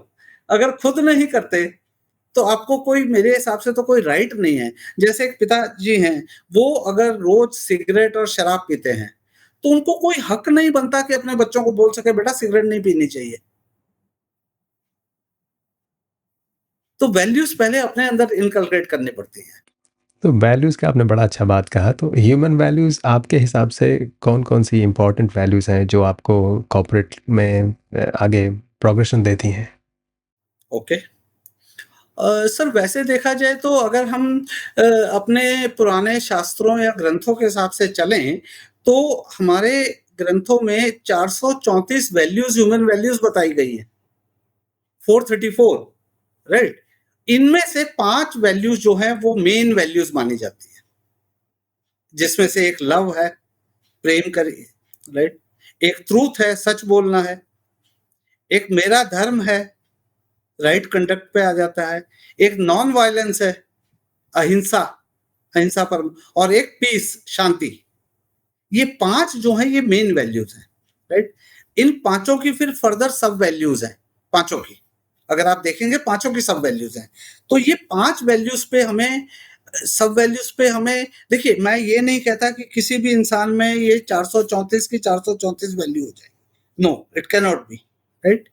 अगर खुद नहीं करते, तो आपको कोई मेरे हिसाब से तो कोई राइट नहीं है। जैसे एक पिताजी हैं, वो अगर रोज़ सिगरेट और शराब पीते हैं, तो उनको कोई हक नहीं बनता कि अपने बच्चों को बोल सके, बेटा सिगरेट नहीं पीनी चाहिए। तो वैल्यूज़ पहले अपने अंदर इनकलकेट करनी पड़ती हैं। तो वैल्यूज़ का आपने बड़ा अच्छा बात कहा, तो ह्यूमन वैल्यूज़ आपके हिसाब से कौन-कौन सी इम्पोर्टेंट वैल्यूज़ हैं जो आपको कॉर्पोरेट में आगे प्रोग्रेशन देती हैं? ओके। सर वैसे देखा जाए तो अगर हम अ, अपने पुराने शास्त्रों या ग्रंथों के हिसाब से चलें, तो हमारे ग्रंथों में 434 वैल्यूज़ ह्यूमन वैल्यूज़ बताई गई हैं। 434, राइट? इनमें से 5 वैल्यूज़ जो हैं वो मेन वैल्यूज़ मानी जाती हैं। जिसमें से एक लव है, प्रेम करिए, राइट? एक ट्रूथ है, सच बोलना है। एक मेरा धर्म है, राइट कंडक्ट पे आ जाता है। एक नॉन वायलेंस है, अहिंसा, अहिंसा परम, और एक पीस, शांति। ये 5 जो हैं ये मेन वैल्यूज़ हैं, राइट? इन पाँचों की फिर फर्दर सब वैल्यूज़ हैं, पाँचों की। अगर आप देखेंगे पाँचों की सब वैल्यूज़ हैं। तो ये 5 वैल्यूज़ पे हमें सब वैल्यूज़ पे हमें देखिए, मैं ये नहीं कहता कि किसी भी इंसान में ये 434 की 434 वैल्यू हो जाए। No, it cannot be, right?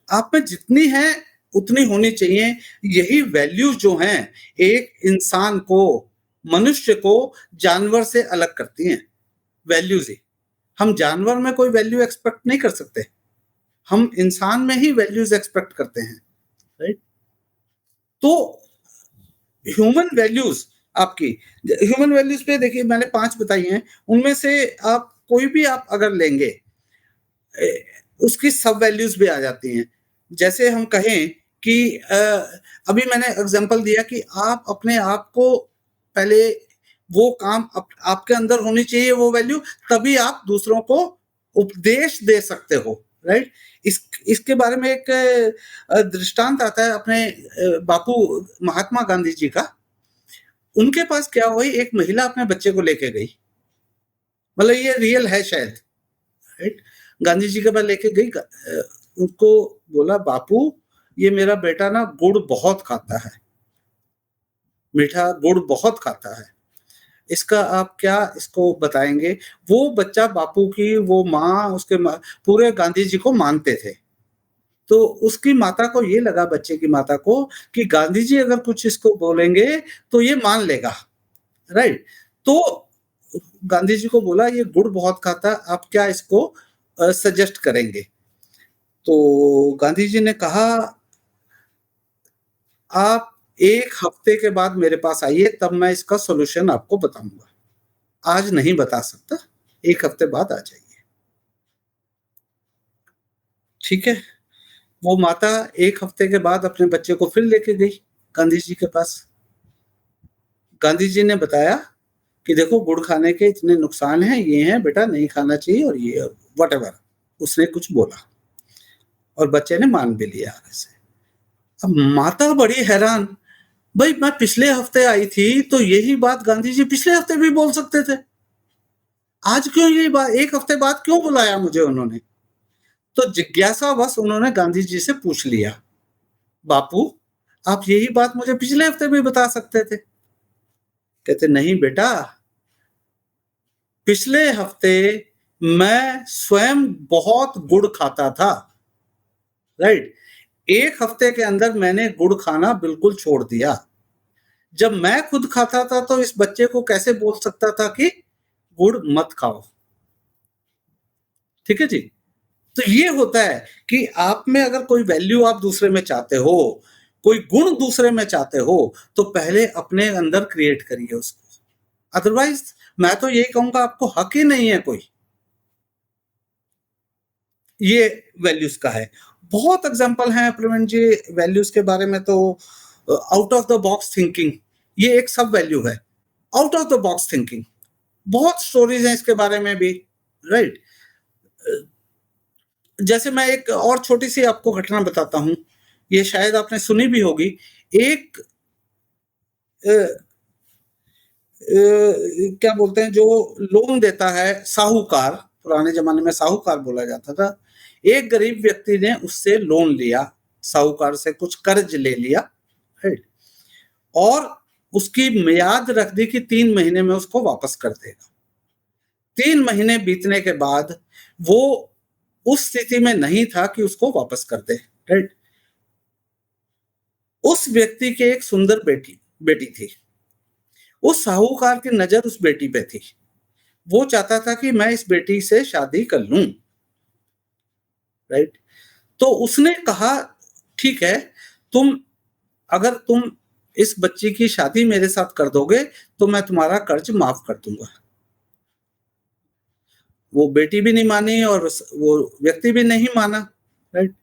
आप में जितनी है उतनी होनी चाहिए। यही वैल्यूज़ जो हैं एक इंसान को, मनुष्य को जानवर से अलग करती हैं, वैल्यूज़ ही। हम जानवर में कोई वैल्यू एक्सपेक्ट नहीं कर सकते। हम इंसान में ही वैल्यूज़ एक्सपेक्ट करते हैं, राइट? तो ह्यूमन वैल्यूज़ आपकी ह्यूमन वैल्यूज़ पे देखिए मैंने 5 बताई हैं, उनमें से आप कोई भी आप अगर लेंगे, उसकी सब वैल्यूज़ भी आ जाती हैं। जैसे हम कहें कि अभी मैंने एग्ज़ाम्पल दिया कि आप अपने आप को पहले वो काम आपके अंदर होनी चाहिए वो वैल्यू, तभी आप दूसरों को उपदेश दे सकते हो, राइट? इसके बारे में एक दृष्टांत आता है अपने बापू महात्मा गांधी जी का। उनके पास क्या हुआ, एक महिला अपने बच्चे को लेके गई। मतलब ये रियल है शायद, राइट? गांधी जी के पास लेके गई, उनको बोला, बापू ये मेरा बेटा ना गुड़ बहुत खाता है, मीठा गुड़ बहुत खाता है, इसका आप क्या इसको बताएंगे? वो बच्चा बापू की वो माँ उसके पूरे गांधी जी को मानते थे। तो उसकी माता को ये लगा, बच्चे की माता को, कि गांधी जी अगर कुछ इसको बोलेंगे तो ये मान लेगा, राइट? तो गांधी जी को बोला ये गुड़ बहुत खाता है, आप क्या इसको सजेस्ट करेंगे? तो गांधी जी ने कहा, आप 1 हफ्ते के बाद मेरे पास आइए, तब मैं इसका सॉल्यूशन आपको बताऊँगा। आज नहीं बता सकता, 1 हफ्ते बाद आ जाइए। ठीक है? वो माता 1 हफ्ते के बाद अपने बच्चे को फिर लेके गई गांधी जी के पास। गांधी जी ने बताया कि देखो गुड़ खाने के इतने नुकसान हैं, ये हैं बेटा, नहीं खाना चाहिए, और ये व्हाटएवर उसने कुछ बोला और बच्चे ने मान भी लिया आगे से। अब माता बड़ी हैरान, भई मैं पिछले हफ्ते आई थी तो यही बात गांधी जी पिछले हफ्ते भी बोल सकते थे। आज क्यों ये बात 1 हफ्ते बाद क्यों बुलाया मुझे उन्होंने? तो जिज्ञासावश उन्होंने गांधी जी से पूछ लिया, बापू आप यही बात मुझे पिछले हफ्ते भी बता सकते थे। कहते नहीं बेटा, पिछले हफ्ते मैं स्वयं बहुत गुड़ खाता था, राइट? 1 हफ्ते के अंदर मैंने गुड़ खाना बिल्कुल छोड़ दिया। जब मैं खुद खाता था तो इस बच्चे को कैसे बोल सकता था कि गुड़ मत खाओ। ठीक है जी? तो ये होता है कि आप में अगर कोई वैल्यू आप दूसरे में चाहते हो, कोई गुण दूसरे में चाहते हो, तो पहले अपने अंदर क्रिएट करिए उसको। अदरवाइज मैं तो यही कहूंगा, आपको हक ही नहीं है कोई। ये वैल्यूज का है। बहुत एग्जांपल हैं प्रवीण जी वैल्यूज के बारे में, तो out of the box thinking ये एक सब वैल्यू है। Out of the box thinking, बहुत स्टोरीज हैं इसके बारे में भी, राइट। जैसे मैं एक और छोटी सी आपको घटना बताता हूं, ये शायद आपने सुनी भी होगी। एक क्या बोलते हैं, जो लोन देता है साहूकार, पुराने जमाने में साहूकार बोला जाता था। एक गरीब व्यक्ति ने उससे लोन लिया, साहूकार से कुछ कर्ज ले लिया, राइट, और उसकी मियाद रख दी कि 3 महीने में उसको वापस कर देगा। 3 महीने बीतने के बाद वो उस स्थिति में नहीं था कि उसको वापस कर दे, राइट। उस व्यक्ति के एक सुंदर बेटी थी। उस साहूकार की नजर उस बेटी पे थी। वो चाहता था कि मैं इस बेटी से शादी कर लूं, राइट। तो उसने कहा ठीक है, अगर तुम इस बच्ची की शादी मेरे साथ कर दोगे तो मैं तुम्हारा कर्ज माफ कर दूंगा। वो बेटी भी नहीं मानी और वो व्यक्ति भी नहीं माना, राइट।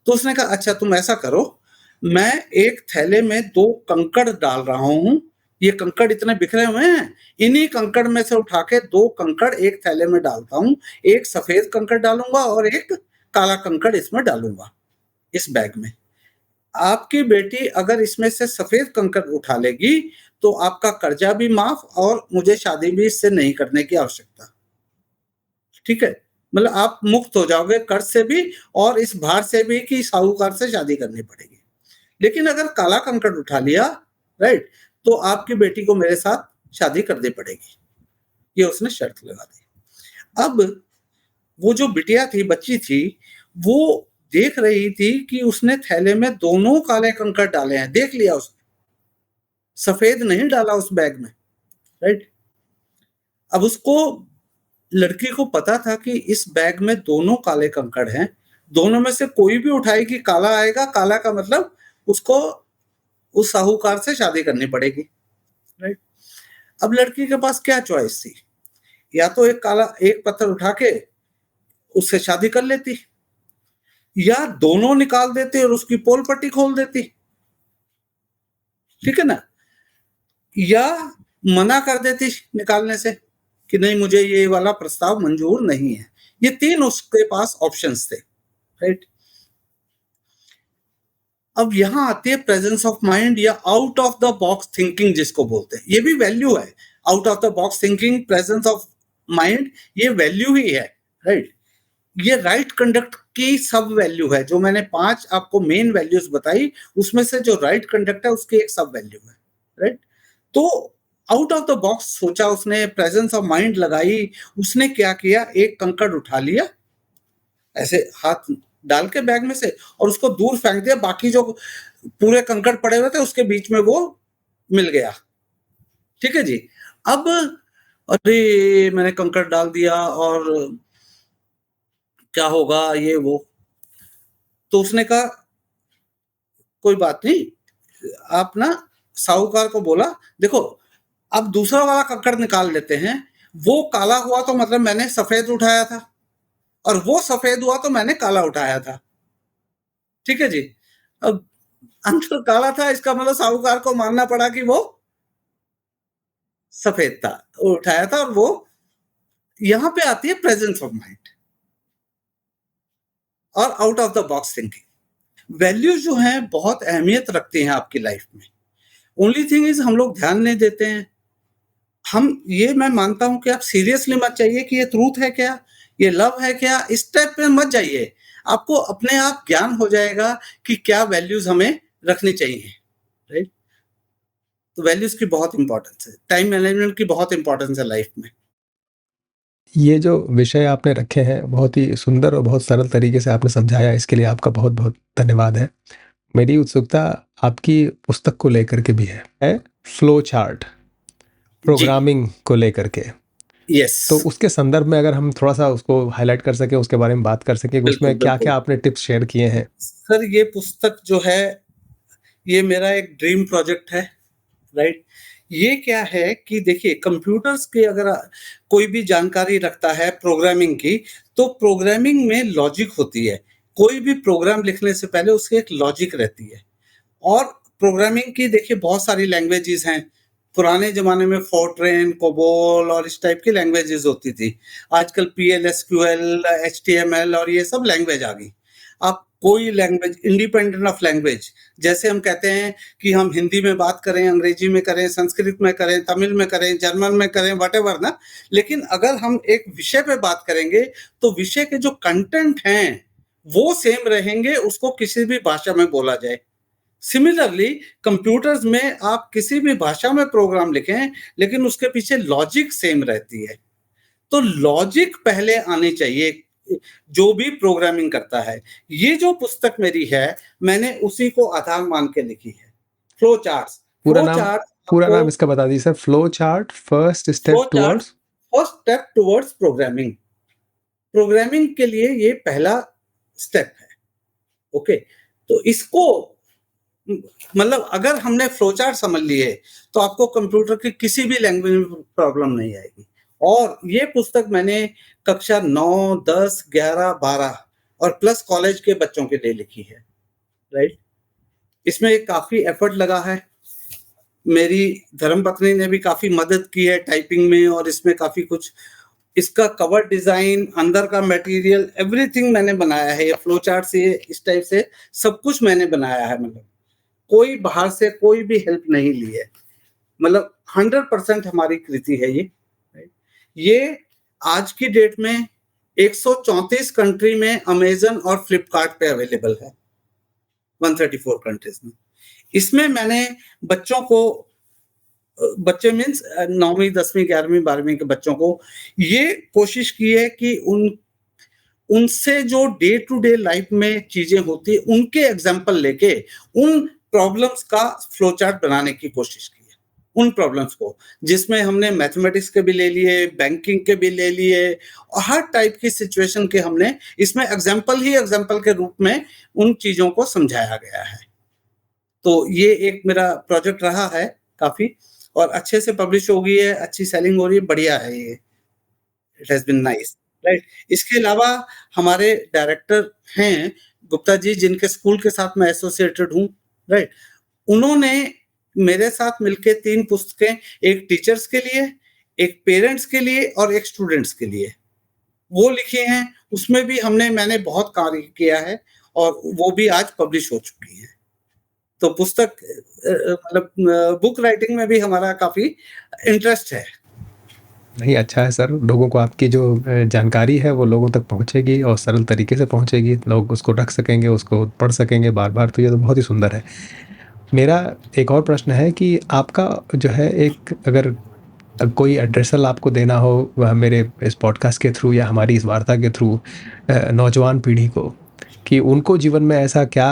तो उसने कहा अच्छा तुम ऐसा करो, मैं एक थैले में 2 कंकड़ डाल रहा हूं, ये कंकड़ इतने बिखरे हुए हैं, इन्हीं कंकड़ में से उठा के 2 कंकड़ एक थैले में डालता हूं, एक सफेद कंकड़ डालूंगा और एक काला कंकड़ इसमें डालूंगा, इस बैग में। आपकी बेटी अगर इसमें से सफेद कंकड़ उठा लेगी तो आपका कर्जा भी माफ और मुझे शादी भी इससे नहीं करने की आवश्यकता, ठीक है। मतलब आप मुक्त हो जाओगे कर्ज से भी और इस भार से भी कि साहूकार से शादी करनी पड़ेगी। लेकिन अगर काला कंकड़ उठा लिया, राइट, तो आपकी बेटी को मेरे साथ शादी करनी पड़ेगी, ये उसने शर्त लगा दी। अब वो जो बिटिया थी, बच्ची थी, वो देख रही थी कि उसने थैले में दोनों काले कंकड़ डाले हैं, देख लिया उसने, सफेद नहीं डाला उस बैग में, राइट। अब उसको, लड़की को पता था कि इस बैग में दोनों काले कंकड़ हैं, दोनों में से कोई भी उठाएगी काला आएगा, काला का मतलब उसको उस साहूकार से शादी करनी पड़ेगी, राइट। अब लड़की के पास क्या चॉइस थी, या तो एक पत्थर उठा के उससे शादी कर लेती, या दोनों निकाल देती और उसकी पोल पट्टी खोल देती, ठीक है ना, या मना कर देती निकालने से कि नहीं मुझे ये वाला प्रस्ताव मंजूर नहीं है। ये 3 उसके पास ऑप्शंस थे, राइट। अब यहां आती है प्रेजेंस ऑफ माइंड या out of the box thinking जिसको बोलते हैं। ये भी वैल्यू है, out of the box thinking, presence of mind, ये वैल्यू ही है, राइट। ये राइट कंडक्ट की सब वैल्यू है। जो मैंने 5 आपको मेन वैल्यूज बताई, उसमें से जो राइट कंडक्ट है उसकी एक सब वैल्यू है, राइट। तो आउट ऑफ द बॉक्स सोचा उसने, प्रेजेंस ऑफ माइंड लगाई। उसने क्या किया, एक कंकड़ उठा लिया ऐसे हाथ डाल के बैग में से और उसको दूर फेंक दिया, बाकी जो पूरे कंकड़ पड़े हुए थे उसके बीच में वो मिल गया, ठीक है जी। अब अरे मैंने कंकड़ डाल दिया और क्या होगा ये वो। तो उसने कहा कोई बात नहीं, आप ना साहूकार को बोला देखो अब दूसरा वाला कंकड़ निकाल लेते हैं, वो काला हुआ तो मतलब मैंने सफेद उठाया था, और वो सफेद हुआ तो मैंने काला उठाया था, ठीक है जी। अब अंतर काला था, इसका मतलब साहूकार को मानना पड़ा कि वो सफेद था, वो उठाया था। और वो यहां पे आती है प्रेजेंस ऑफ माइंड और out of the box thinking. Values जो हैं बहुत अहमियत रखती हैं आपकी लाइफ में। ओनली थिंग इज हम लोग ध्यान नहीं देते हैं। मैं मानता हूं कि आप सीरियसली मत चाहिए कि ये ट्रूथ है क्या, ये लव है क्या, इस टाइप पे मत जाइए। आपको अपने आप ज्ञान हो जाएगा कि क्या वैल्यूज हमें रखनी चाहिए, राइट। तो वैल्यूज की बहुत इंपॉर्टेंस है, टाइम मैनेजमेंट की बहुत इंपॉर्टेंस है लाइफ में। ये जो विषय आपने रखे हैं, बहुत ही सुंदर और बहुत सरल तरीके से आपने समझाया, इसके लिए आपका बहुत-बहुत धन्यवाद है। मेरी उत्सुकता आपकी पुस्तक को लेकर के भी है फ्लो चार्ट, जी, प्रोग्रामिंग को लेकर के। यस, तो उसके संदर्भ में अगर हम थोड़ा-सा उसको हाइलाइट कर सकें, उसके बारे में बात कर सकें कि बिल्कुल, उसमें बिल्कुल। क्या-क्या आपने टिप्स शेयर किए हैं? सर ये पुस्तक जो है, ये मेरा एक ड्रीम प्रोजेक्ट है, राइट। ये क्या है कि देखिए कंप्यूटर्स की अगर कोई भी जानकारी रखता है प्रोग्रामिंग की, तो प्रोग्रामिंग में लॉजिक होती है। कोई भी प्रोग्राम लिखने से पहले उसकी एक लॉजिक रहती है। और प्रोग्रामिंग की देखिए बहुत सारी लैंग्वेजेस हैं। पुराने ज़माने में फोर्ट्रेन, कोबोल और इस टाइप की लैंग्वेजेस होती थी। आजकल पीएल, एसक्यूएल, एचटीएमएल और ये सब लैंग्वेज आ गई। आप कोई लैंग्वेज इंडिपेंडेंट ऑफ लैंग्वेज, जैसे हम कहते हैं कि हम हिंदी में बात करें, अंग्रेजी में करें, संस्कृत में करें, तमिल में करें, जर्मन में करें, व्हाटएवर ना, लेकिन अगर हम एक विषय पे बात करेंगे, तो विषय के जो कंटेंट हैं, वो सेम रहेंगे, उसको किसी भी भाषा में बोला जाए। सिमिलरली कंप्यूटर्स में आप किसी भी भाषा में प्रोग्राम लिखें, लेकिन उसके पीछे लॉजिक सेम रहती है। तो लॉजिक पहले आनी चाहिए जो भी प्रोग्रामिंग करता है। ये जो पुस्तक मेरी है, मैंने उसी को आधार मान के लिखी है। Flow charts. पूरा फ्लो नाम चार्ट पूरा आपको नाम इसका बता दीजिए sir. Flow chart first flow step chart towards. First step towards programming. Programming के लिए ये पहला स्टेप है। ओके, तो इसको मतलब अगर हमने फ्लो चार्ट समझ लिए, तो आपको कंप्यूटर की किसी भी लैंग्वेज में प्रॉब्लम नहीं आएगी। और ये पुस्तक मैंने कक्षा 9, 10, 11, 12 और प्लस कॉलेज के बच्चों के लिए लिखी है, राइट? इसमें काफ़ी एफर्ट लगा है। मेरी धर्मपत्नी ने भी काफ़ी मदद की है टाइपिंग में और इसमें काफ़ी कुछ। इसका कवर डिज़ाइन, अंदर का मटेरियल, एवरीथिंग मैंने बनाया है। ये फ्लो चार्ट से इस टाइप से सब कुछ मैंने बनाया है। मतलब कोई बाहर से कोई भी हेल्प नहीं ली है। मतलब 100% हमारी कृति है ये। राइट? ये आज की डेट में 134 कंट्री में अमेज़न और फ्लिपकार्ट पे अवेलेबल है, 134 कंट्रीज़ में। इसमें मैंने बच्चों को बच्चे मीन्स 9वीं, 10वीं, 11वीं, 12वीं के बच्चों को ये कोशिश की है कि उनसे जो डे टू डे लाइफ में चीज़ें होती हैं, उनके एग्ज़ाम्पल लेके उन प्रॉब्लम्स का फ्लो चार्ट बनाने की कोशिश की है। उन प्रॉब्लम्स को, जिसमें हमने मैथमेटिक्स के भी ले लिए, बैंकिंग के भी ले लिए और हर टाइप की सिचुएशन के हमने इसमें एग्ज़ाम्पल ही एग्ज़ाम्पल के रूप में उन चीज़ों को समझाया गया है। तो ये एक मेरा प्रोजेक्ट रहा है काफ़ी, और अच्छे से पब्लिश हो गई है, अच्छी सेलिंग हो रही है, बढ़िया है ये। It has been nice, right? इसके अलावा हमारे डायरेक्टर हैं गुप्ता जी, जिनके स्कूल के साथ मैं एसोसिएटेड हूँ, राइट? उन्होंने मेरे साथ मिलके 3 पुस्तकें, एक टीचर्स के लिए, एक पेरेंट्स के लिए और एक स्टूडेंट्स के लिए, वो लिखी हैं। उसमें भी मैंने बहुत कार्य किया है और वो भी आज पब्लिश हो चुकी हैं। तो पुस्तक मतलब बुक राइटिंग में भी हमारा काफ़ी इंटरेस्ट है। नहीं, अच्छा है सर, लोगों को आपकी जो जानकारी है वो लोगों तक पहुँचेगी और सरल तरीके से पहुँचेगी, लोग उसको रख सकेंगे, उसको पढ़ सकेंगे बार-बार, तो ये तो बहुत ही सुंदर है। मेरा एक और प्रश्न है कि आपका जो है एक अगर कोई एड्रेसल आपको देना हो वह मेरे इस पॉडकास्ट के थ्रू या हमारी इस वार्ता के थ्रू नौजवान पीढ़ी को, कि उनको जीवन में ऐसा क्या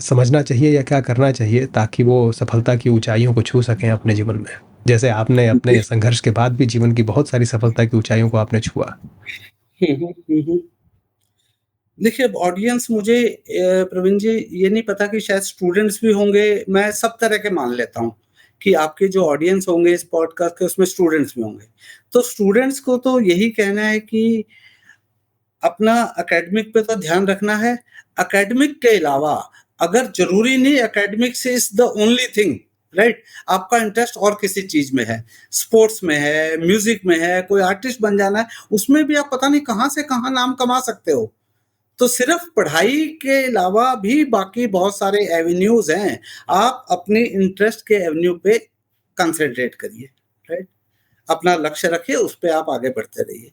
समझना चाहिए या क्या करना चाहिए ताकि वो सफलता की ऊँचाइयों को छू सकें अपने जीवन में? जैसे आपने अपने संघर्ष के बाद भी जीवन की बहुत सारी सफलता की ऊँचाइयों को आपने छुआ। हुँ, हुँ, हुँ, हुँ। देखिए, अब ऑडियंस मुझे प्रवीण जी ये नहीं पता कि शायद स्टूडेंट्स भी होंगे, मैं सब तरह के मान लेता हूँ कि आपके जो ऑडियंस होंगे इस पॉडकास्ट के, उसमें स्टूडेंट्स भी होंगे। तो स्टूडेंट्स को तो यही कहना है कि अपना एकेडमिक पे तो ध्यान रखना है। एकेडमिक के अलावा अगर ज़रूरी नहीं academics is the only thing, right? आपका इंटरेस्ट और किसी चीज़ में है, स्पोर्ट्स में है, म्यूज़िक में है, कोई आर्टिस्ट बन जाना है, उसमें भी आप पता नहीं कहाँ से कहाँ नाम कमा सकते हो। तो सिर्फ पढ़ाई के अलावा भी बाकी बहुत सारे एवेन्यूज़ हैं। आप अपने इंटरेस्ट के एवेन्यू पे कंसंट्रेट करिए, राइट? अपना लक्ष्य रखिए, उस पे आप आगे बढ़ते रहिए,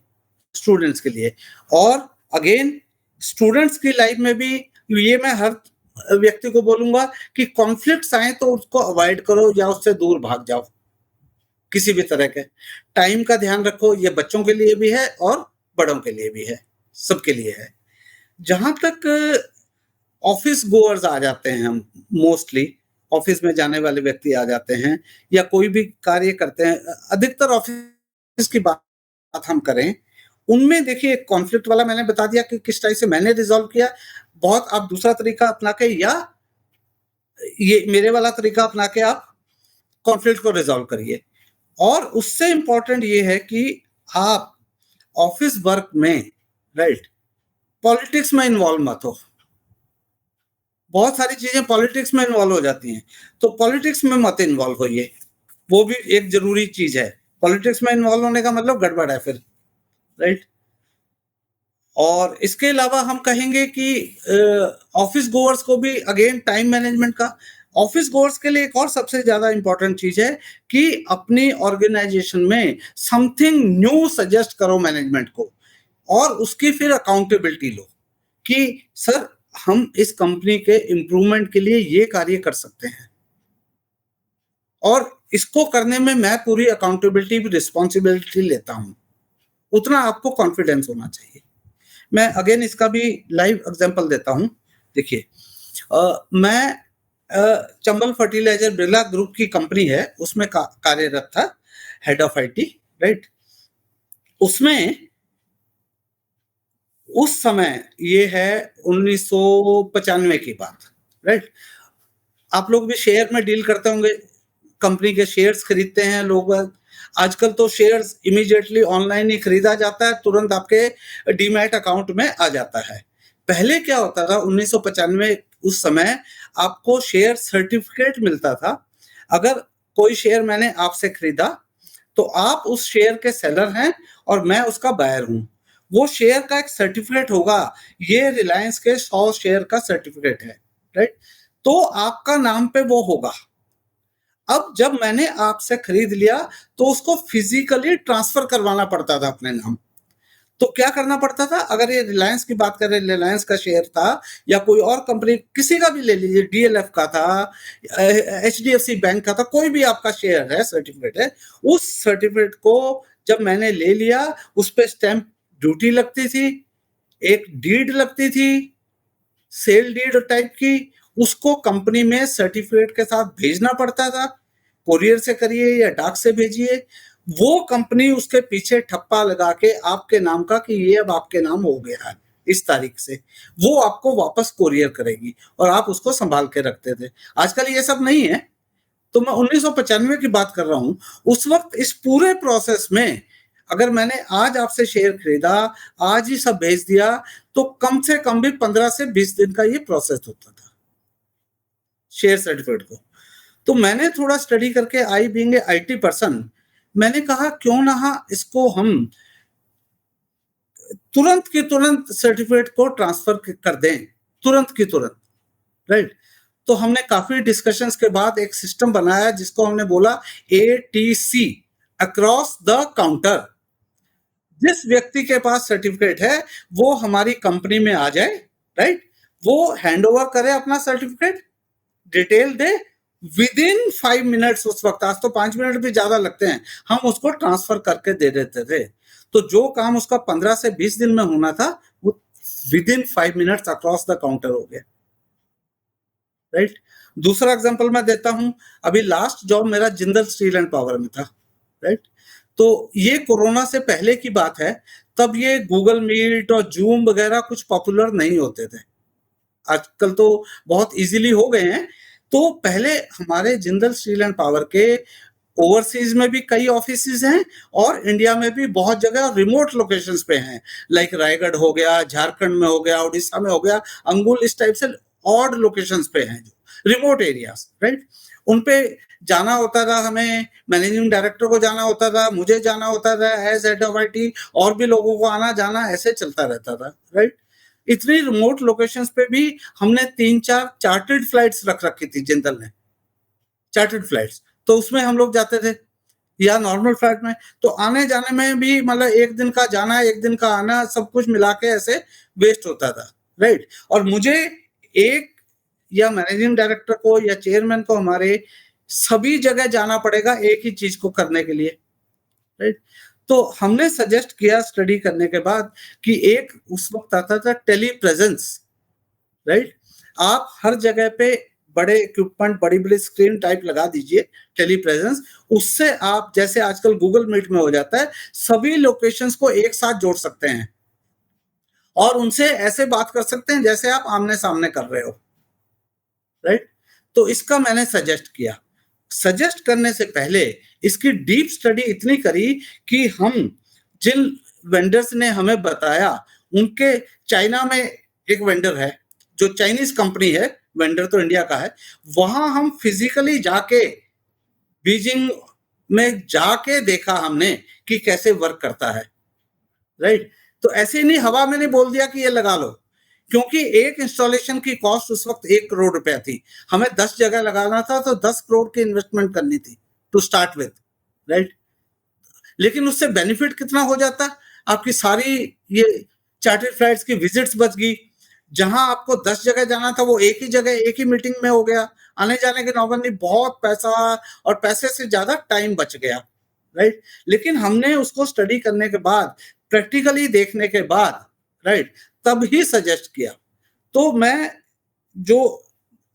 स्टूडेंट्स के लिए। और अगेन स्टूडेंट्स की लाइफ में भी ये मैं हर व्यक्ति को बोलूँगा कि कॉन्फ्लिक्ट्स आएँ तो उसको अवॉइड करो या उससे दूर भाग जाओ, किसी भी तरह के। टाइम का ध्यान रखो, ये बच्चों के लिए भी है और बड़ों के लिए भी है, सबके लिए है। जहाँ तक ऑफिस गोअर्स आ जाते हैं हम, मोस्टली ऑफिस में जाने वाले व्यक्ति आ जाते हैं या कोई भी कार्य करते हैं, अधिकतर ऑफिस की बात हम करें, उनमें देखिए कॉन्फ्लिक्ट वाला मैंने बता दिया कि किस टाइप से मैंने रिज़ॉल्व किया। बहुत आप दूसरा तरीका अपना के या ये मेरे वाला तरीका अपना के आप कॉन्फ्लिक्ट को रिज़ॉल्व करिए। और उससे इम्पोर्टेंट ये है कि आप ऑफिस वर्क में, राइट, पॉलिटिक्स में इन्वॉल्व मत हो। बहुत सारी चीजें पॉलिटिक्स में इन्वॉल्व हो जाती हैं, तो पॉलिटिक्स में मत इन्वॉल्व होइए, वो भी एक जरूरी चीज है। पॉलिटिक्स में इन्वॉल्व होने का मतलब गड़बड़ है फिर, राइट। और इसके अलावा हम कहेंगे कि ऑफिस गोअर्स को भी अगेन टाइम मैनेजमेंट का, ऑफिस गोअर्स के लिए एक और सबसे ज्यादा इंपॉर्टेंट चीज है कि अपनी ऑर्गेनाइजेशन में समथिंग न्यू सजेस्ट करो मैनेजमेंट को, और उसकी फिर अकाउंटेबिलिटी लो कि सर हम इस कंपनी के इम्प्रूवमेंट के लिए ये कार्य कर सकते हैं, और इसको करने में मैं पूरी अकाउंटेबिलिटी रिस्पॉन्सिबिलिटी लेता हूं। उतना आपको कॉन्फिडेंस होना चाहिए। मैं अगेन इसका भी लाइव एग्जांपल देता हूं। देखिए, मैं चंबल फर्टिलाइजर बिरला ग्रुप की कंपनी है, उसमें कार्यरत था, हेड ऑफ आईटी, राइट। उसमें उस समय ये है 1995 की बात, राइट। आप लोग भी शेयर में डील करते होंगे, कंपनी के शेयर्स खरीदते हैं लोग। आजकल तो शेयर्स इमीडिएटली ऑनलाइन ही खरीदा जाता है, तुरंत आपके डीमैट अकाउंट में आ जाता है। पहले क्या होता था 1995 उस समय आपको शेयर सर्टिफिकेट मिलता था। अगर कोई शेयर मैंने आपसे खरीदा तो आप उस शेयर के सेलर हैं और मैं उसका बायर हूं। वो शेयर का एक सर्टिफिकेट होगा, ये रिलायंस के 100 शेयर का सर्टिफिकेट है, राइट। तो आपका नाम पे वो होगा। अब जब मैंने आपसे खरीद लिया तो उसको फिजिकली ट्रांसफर करवाना पड़ता था अपने नाम। तो क्या करना पड़ता था, अगर ये रिलायंस की बात करें, रिलायंस का शेयर था या कोई और कंपनी किसी का भी ले लीजिए, डीएलएफ का था, एचडीएफसी बैंक का था, कोई भी आपका शेयर है, सर्टिफिकेट है, उस सर्टिफिकेट को जब मैंने ले लिया, उस पर स्टैंप ड्यूटी लगती थी, एक डीड लगती थी, सेल डीड टाइप की, उसको कंपनी में सर्टिफिकेट के साथ भेजना पड़ता था। कोरियर से करिए या डाक से भेजिए, वो कंपनी उसके पीछे ठप्पा लगा के आपके नाम का कि ये अब आपके नाम हो गया है इस तारीख से, वो आपको वापस कोरियर करेगी और आप उसको संभाल के रखते थे। आजकल ये सब नहीं है। तो मैं 1995 की बात कर रहा हूं। उस वक्त इस पूरे प्रोसेस में अगर मैंने आज आपसे शेयर खरीदा, आज ही सब भेज दिया, तो कम से कम भी 15 से 20 दिन का ये प्रोसेस होता था शेयर सर्टिफिकेट को। तो मैंने थोड़ा स्टडी करके, I being a IT person, मैंने कहा क्यों ना इसको हम तुरंत की तुरंत सर्टिफिकेट को ट्रांसफर कर दें, तुरंत की तुरंत, राइट। तो हमने काफी डिस्कशंस के बाद एक सिस्टम बनाया जिसको हमने बोला एटीसी, अक्रॉस द काउंटर। जिस व्यक्ति के पास सर्टिफिकेट है वो हमारी कंपनी में आ जाए, राइट, वो हैंड ओवर करे अपना certificate, detail they, with in 5 minutes, उस वक्त, आज तो 5 मिनट भी ज्यादा लगते हैं, हम उसको ट्रांसफर करके दे देते थे। तो जो काम उसका 15 से 20 दिन में होना था, वो with in 5 minutes across the counter हो गया, राइट। दूसरा एग्जांपल मैं देता हूं। अभी लास्ट जॉब मेरा जिंदल स्टील एंड पावर में था, राइट। तो ये कोरोना से पहले की बात है, तब ये गूगल मीट और जूम वगैरह कुछ पॉपुलर नहीं होते थे। आजकल तो बहुत इजीली हो गए हैं। तो पहले हमारे जिंदल स्टील एंड पावर के ओवरसीज में भी कई ऑफिसेज हैं और इंडिया में भी बहुत जगह रिमोट लोकेशंस पे हैं, लाइक रायगढ़ हो गया, झारखंड में हो गया, उड़ीसा में हो गया, अंगुल, इस टाइप से ऑड लोकेशंस पे हैं जो रिमोट एरियाज, राइट। उन पे जाना होता था, हमें मैनेजिंग डायरेक्टर को जाना होता था, मुझे जाना होता था एज हेड ऑफ आईटी, और भी लोगों को आना जाना ऐसे चलता रहता था, राइट। इतनी रिमोट लोकेशंस पे भी हमने 3-4 चार्टर्ड फ्लाइट्स रख रखी थी जिंदल ने, चार्टर्ड फ्लाइट्स। तो उसमें हम लोग जाते थे, या नॉर्मल फ्लाइट में। तो आने जाने में भी मतलब एक दिन का जाना, एक दिन का आना, सब कुछ मिला के ऐसे वेस्ट होता था, राइट। और मुझे एक या मैनेजिंग डायरेक्टर को या चेयरमैन को हमारे सभी जगह जाना पड़ेगा एक ही चीज को करने के लिए, राइट। तो हमने सजेस्ट किया स्टडी करने के बाद कि एक उस वक्त आता था टेली प्रेजेंस, राइट। आप हर जगह पे बड़े इक्विपमेंट, बड़ी बड़ी स्क्रीन टाइप लगा दीजिए, टेली प्रेजेंस। उससे आप, जैसे आजकल गूगल मीट में हो जाता है, सभी लोकेशंस को एक साथ जोड़ सकते हैं और उनसे ऐसे बात कर सकते हैं जैसे आप आमने सामने कर रहे हो, राइट। तो इसका मैंने सजेस्ट किया। सजेस्ट करने से पहले इसकी डीप स्टडी इतनी करी कि हम जिन वेंडर्स ने हमें बताया, उनके चाइना में एक वेंडर है, जो चाइनीज़ कंपनी है, वेंडर तो इंडिया का है, वहाँ हम फिज़िकली जाके बीजिंग में जाके देखा हमने कि कैसे वर्क करता है, राइट? तो ऐसे ही नहीं हवा में नहीं बोल दिया कि ये लगा लो, क्योंकि एक इंस्टॉलेशन की कॉस्ट उस वक़्त 1 करोड़ रुपया थी। हमें 10 जगह लगाना था तो 10 करोड़ की इन्वेस्टमेंट करनी थी टू स्टार्ट विथ, राइट? लेकिन उससे बेनिफिट कितना हो जाता? आपकी सारी ये चार्टर्ड फ्लाइट्स की विजिट्स बच गई। जहां आपको 10 जगह जाना था वो एक ही जगह एक ही मीटिंग में हो गया। आने जाने की नौबत नहीं, बहुत पैसा और पैसे से ज्यादा टाइम बच गया, राइट? लेकिन हमने उसको स्टडी करने के बाद, प्रैक्टिकली देखने के बाद, राइट, तब ही सजेस्ट किया। तो मैं जो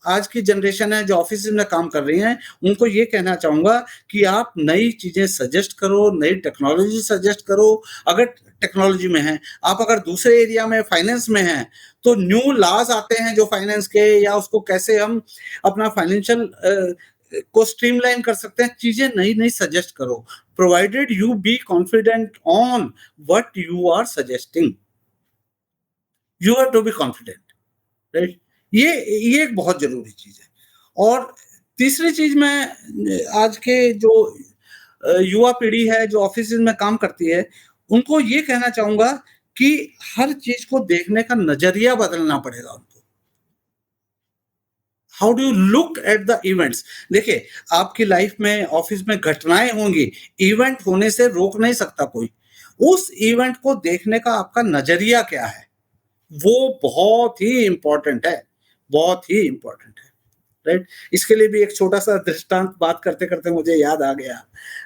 आज की जनरेशन है जो ऑफिस में काम कर रही हैं, उनको ये कहना चाहूंगा कि आप नई चीजें सजेस्ट करो, नई टेक्नोलॉजी सजेस्ट करो। अगर टेक्नोलॉजी में है, आप अगर दूसरे एरिया में फाइनेंस में हैं, तो न्यू लॉज आते हैं जो फाइनेंस के, या उसको कैसे हम अपना फाइनेंशियल को स्ट्रीमलाइन कर सकते हैं, चीजें नई नई सजेस्ट करो, provided you be confident on what you are suggesting. You have to be confident, right? ये एक बहुत जरूरी चीज है। और तीसरी चीज, मैं आज के जो युवा पीढ़ी है जो ऑफिस में काम करती है, उनको ये कहना चाहूंगा कि हर चीज को देखने का नजरिया बदलना पड़ेगा उनको। How do you look at the events? देखिए, आपकी लाइफ में ऑफिस में घटनाएं होंगी, इवेंट होने से रोक नहीं सकता कोई। उस इवेंट को देखने का आपका नजरिया क्या है, वो बहुत ही इंपॉर्टेंट है, बहुत ही इंपॉर्टेंट है, राइट? इसके लिए भी एक छोटा सा दृष्टांत बात करते करते मुझे याद आ गया।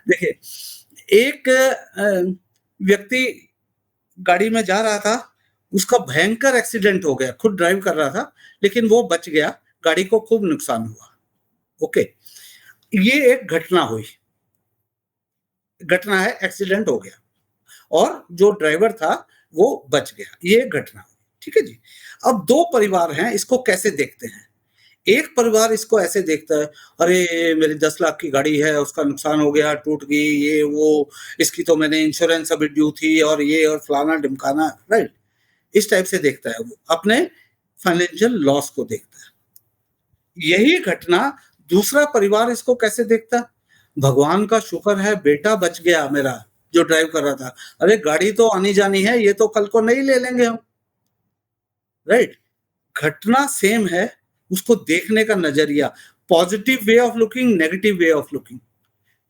देखिए, एक व्यक्ति गाड़ी में जा रहा था, उसका भयंकर एक्सीडेंट हो गया, खुद ड्राइव कर रहा था लेकिन वो बच गया, गाड़ी को खूब नुकसान हुआ। ओके, ये एक घटना हुई, घटना है, एक्सीडेंट हो गया और जो ड्राइवर था वो बच गया, ये घटना हुई, ठीक है जी। अब दो परिवार हैं, इसको कैसे देखते हैं? एक परिवार इसको ऐसे देखता है, अरे मेरी 10 लाख की गाड़ी है, उसका नुकसान हो गया, टूट गई, ये वो, इसकी तो मैंने इंश्योरेंस अभी ड्यू थी और ये और फलाना ढिमकाना, राइट? इस टाइप से देखता है वो, अपने फाइनेंशियल लॉस को देखता है। यही घटना दूसरा परिवार इसको कैसे देखता? भगवान का शुक्र है बेटा बच गया मेरा, जो ड्राइव कर रहा था। अरे गाड़ी तो आनी जानी है, ये तो कल को नहीं ले लेंगे हम, राइट? घटना सेम है, उसको देखने का नजरिया, positive way of looking, negative way of looking,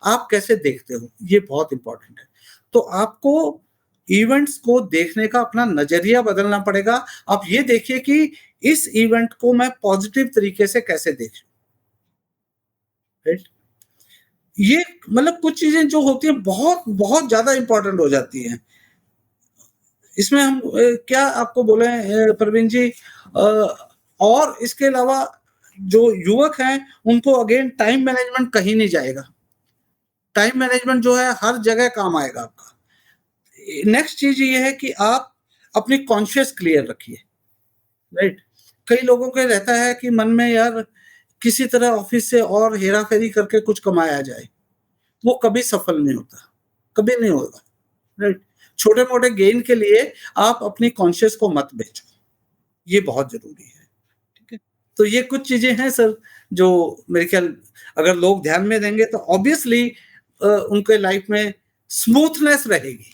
आप कैसे देखते हो, ये बहुत इंपॉर्टेंट है। तो आपको इवेंट्स को देखने का अपना नजरिया बदलना पड़ेगा। आप ये देखिए कि इस इवेंट को मैं पॉजिटिव तरीके से कैसे देखूं, राइट? ये मतलब कुछ चीजें जो होती हैं बहुत बहुत ज्यादा इंपॉर्टेंट हो जाती हैं। इसमें हम क्या आपको बोले प्रवीण जी, और इसके अलावा जो युवक हैं उनको अगेन टाइम मैनेजमेंट कहीं नहीं जाएगा। टाइम मैनेजमेंट जो है हर जगह काम आएगा आपका। नेक्स्ट चीज ये है कि आप अपनी कॉन्शियस क्लियर रखिए, राइट? कई लोगों के रहता है कि मन में यार किसी तरह ऑफिस से और हेरा फेरी करके कुछ कमाया जाए, वो कभी सफल नहीं होता, कभी नहीं होगा, राइट? छोटे मोटे गेन के लिए आप अपनी कॉन्शियस को मत बेचो, ये बहुत जरूरी है, ठीक है? तो ये कुछ चीजें हैं सर, जो मेरे ख्याल अगर लोग ध्यान में देंगे तो ऑब्वियसली उनके लाइफ में स्मूथनेस रहेगी।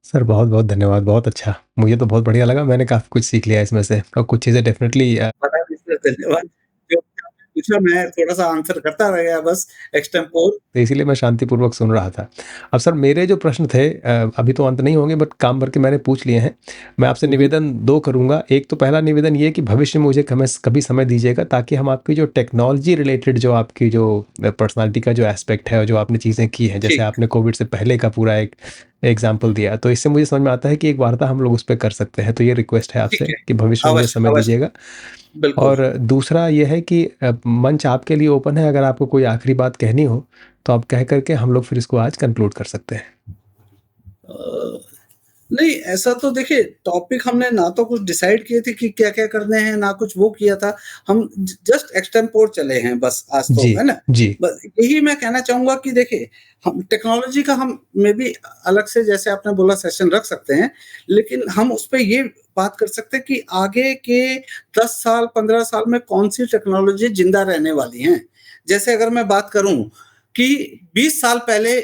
सर बहुत-बहुत धन्यवाद, बहुत अच्छा। मुझे तो बहुत बढ़िया लगा, मैंने काफ़ी कुछ सीख लिया इसमें से और कुछ चीज़ें डेफ़िनेटली बड़ा विशेष धन्यवाद। जो आपने पूछा मैं थोड़ा-सा आंसर करता रह गया बस एक्सटेम्पोर। तो इसीलिए मैं शांतिपूर्वक सुन रहा था। अब सर मेरे जो प्रश्न थे अभी तो अंत नहीं होंगे बट काम भर के मैंने पूछ लिए हैं। मैं आपसे हुँ, हुँ। निवेदन 2 करूँगा। एक तो पहला निवेदन ये है कि भविष्य में मुझे कभी समय दीजिएगा ताकि हम आपकी जो टेक्नोलॉजी रिलेटेड जो आपकी जो पर्सनैलिटी का जो एस्पेक्ट है और जो आपने चीज़ें की हैं, जैसे ठीक, आपने कोविड से पहले का पूरा एक एग्ज़ाम्पल दिया, तो इससे मुझे समझ में आता है कि एक वार्ता हम लोग उस पे कर सकते हैं। तो ये रिक्वेस्ट है ठीक आपसे है। कि भविष्य में मुझे अवश्य, समय अवश्य। दीजिएगा। बिल्कुल। और दूसरा ये है कि मंच आपके लिए ओपन है, अगर आपको कोई आखिरी बात कहनी हो, तो आप कह कर के हम लोग फिर इसको आज कंक्लूड कर सकते हैं। अ नहीं, ऐसा तो देखिए टॉपिक हमने ना तो कुछ डिसाइड किए थे कि क्या-क्या करने हैं, ना कुछ वो किया था। हम जस्ट एक्सटेम्पोर चले हैं बस आज तो, जी, है ना? जी। बस यही मैं कहना चाहूँगा कि देखिए, हम टेक्नोलॉजी का हम मेबी अलग से जैसे आपने बोला सेशन रख सकते हैं, लेकिन हम उसपे ये बात कर सकते हैं कि आगे के 10 साल, 15 साल में कौन-सी टेक्नोलॉजी ज़िंदा रहने वाली हैं। जैसे अगर मैं बात करूँ कि 20 साल पहले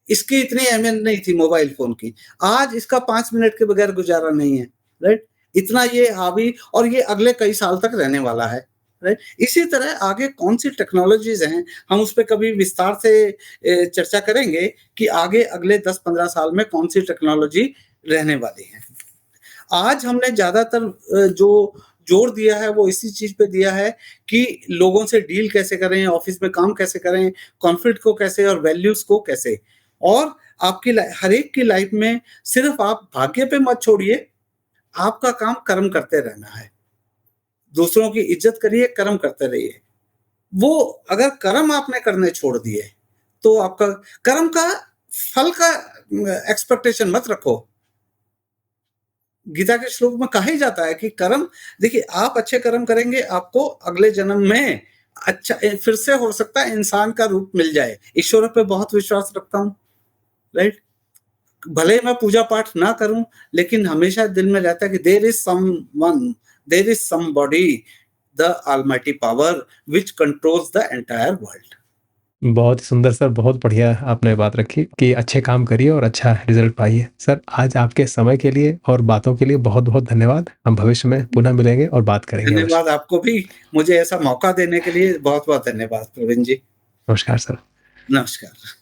इसकी इतनी अहमियत नहीं थी मोबाइल फ़ोन की। आज इसका 5 मिनट के बगैर गुज़ारा नहीं है, राइट? इतना ये हावी और ये अगले कई साल तक रहने वाला है, राइट? इसी तरह आगे कौन-सी टेक्नोलॉज़ीज़ हैं, हम उस पे कभी विस्तार से चर्चा करेंगे कि आगे अगले 10-15 साल में कौन-सी टेक्नोलॉजी रहने वाली है। आज हमने ज़्यादातर जो जोर दिया है वो इसी चीज़ पे दिया है कि लोगों से डील कैसे करें, ऑफ़िस में काम कैसे करें, कॉन्फ्लिक्ट को कैसे और वैल्यूज़ को कैसे। और आपकी हर एक की लाइफ़ में सिर्फ़ आप भाग्य पे मत छोड़िए, आपका काम कर्म करते रहना है। दूसरों की इज़्ज़त करिए, कर्म करते रहिए। वो अगर कर्म आपने करने छोड़ दिए, तो आपका कर्म का फल का एक्सपेक्टेशन मत रखो। गीता के श्लोक में कहा ही जाता है कि कर्म देखिए आप अच्छे कर्म करेंगे, आपको अगले जन्म में अच्छा फिर से हो सकता है इंसान का रूप मिल जाए। ईश्वर पे बहुत विश्वास रखता हूँ, राइट? भले मैं पूजा-पाठ ना करूँ, लेकिन हमेशा दिल में रहता है कि there is someone, there is somebody, the almighty power which controls the entire world. बहुत ही सुंदर सर, बहुत बढ़िया आपने बात रखी कि अच्छे काम करिए और अच्छा रिज़ल्ट पाइए। सर, आज आपके समय के लिए और बातों के लिए बहुत-बहुत धन्यवाद। हम भविष्य में पुनः मिलेंगे और बात करेंगे अवश्य। धन्यवाद आपको भी, मुझे ऐसा मौका देने के लिए बहुत-बहुत धन्यवाद प्रवीण जी। नमस्कार सर। नमस्कार।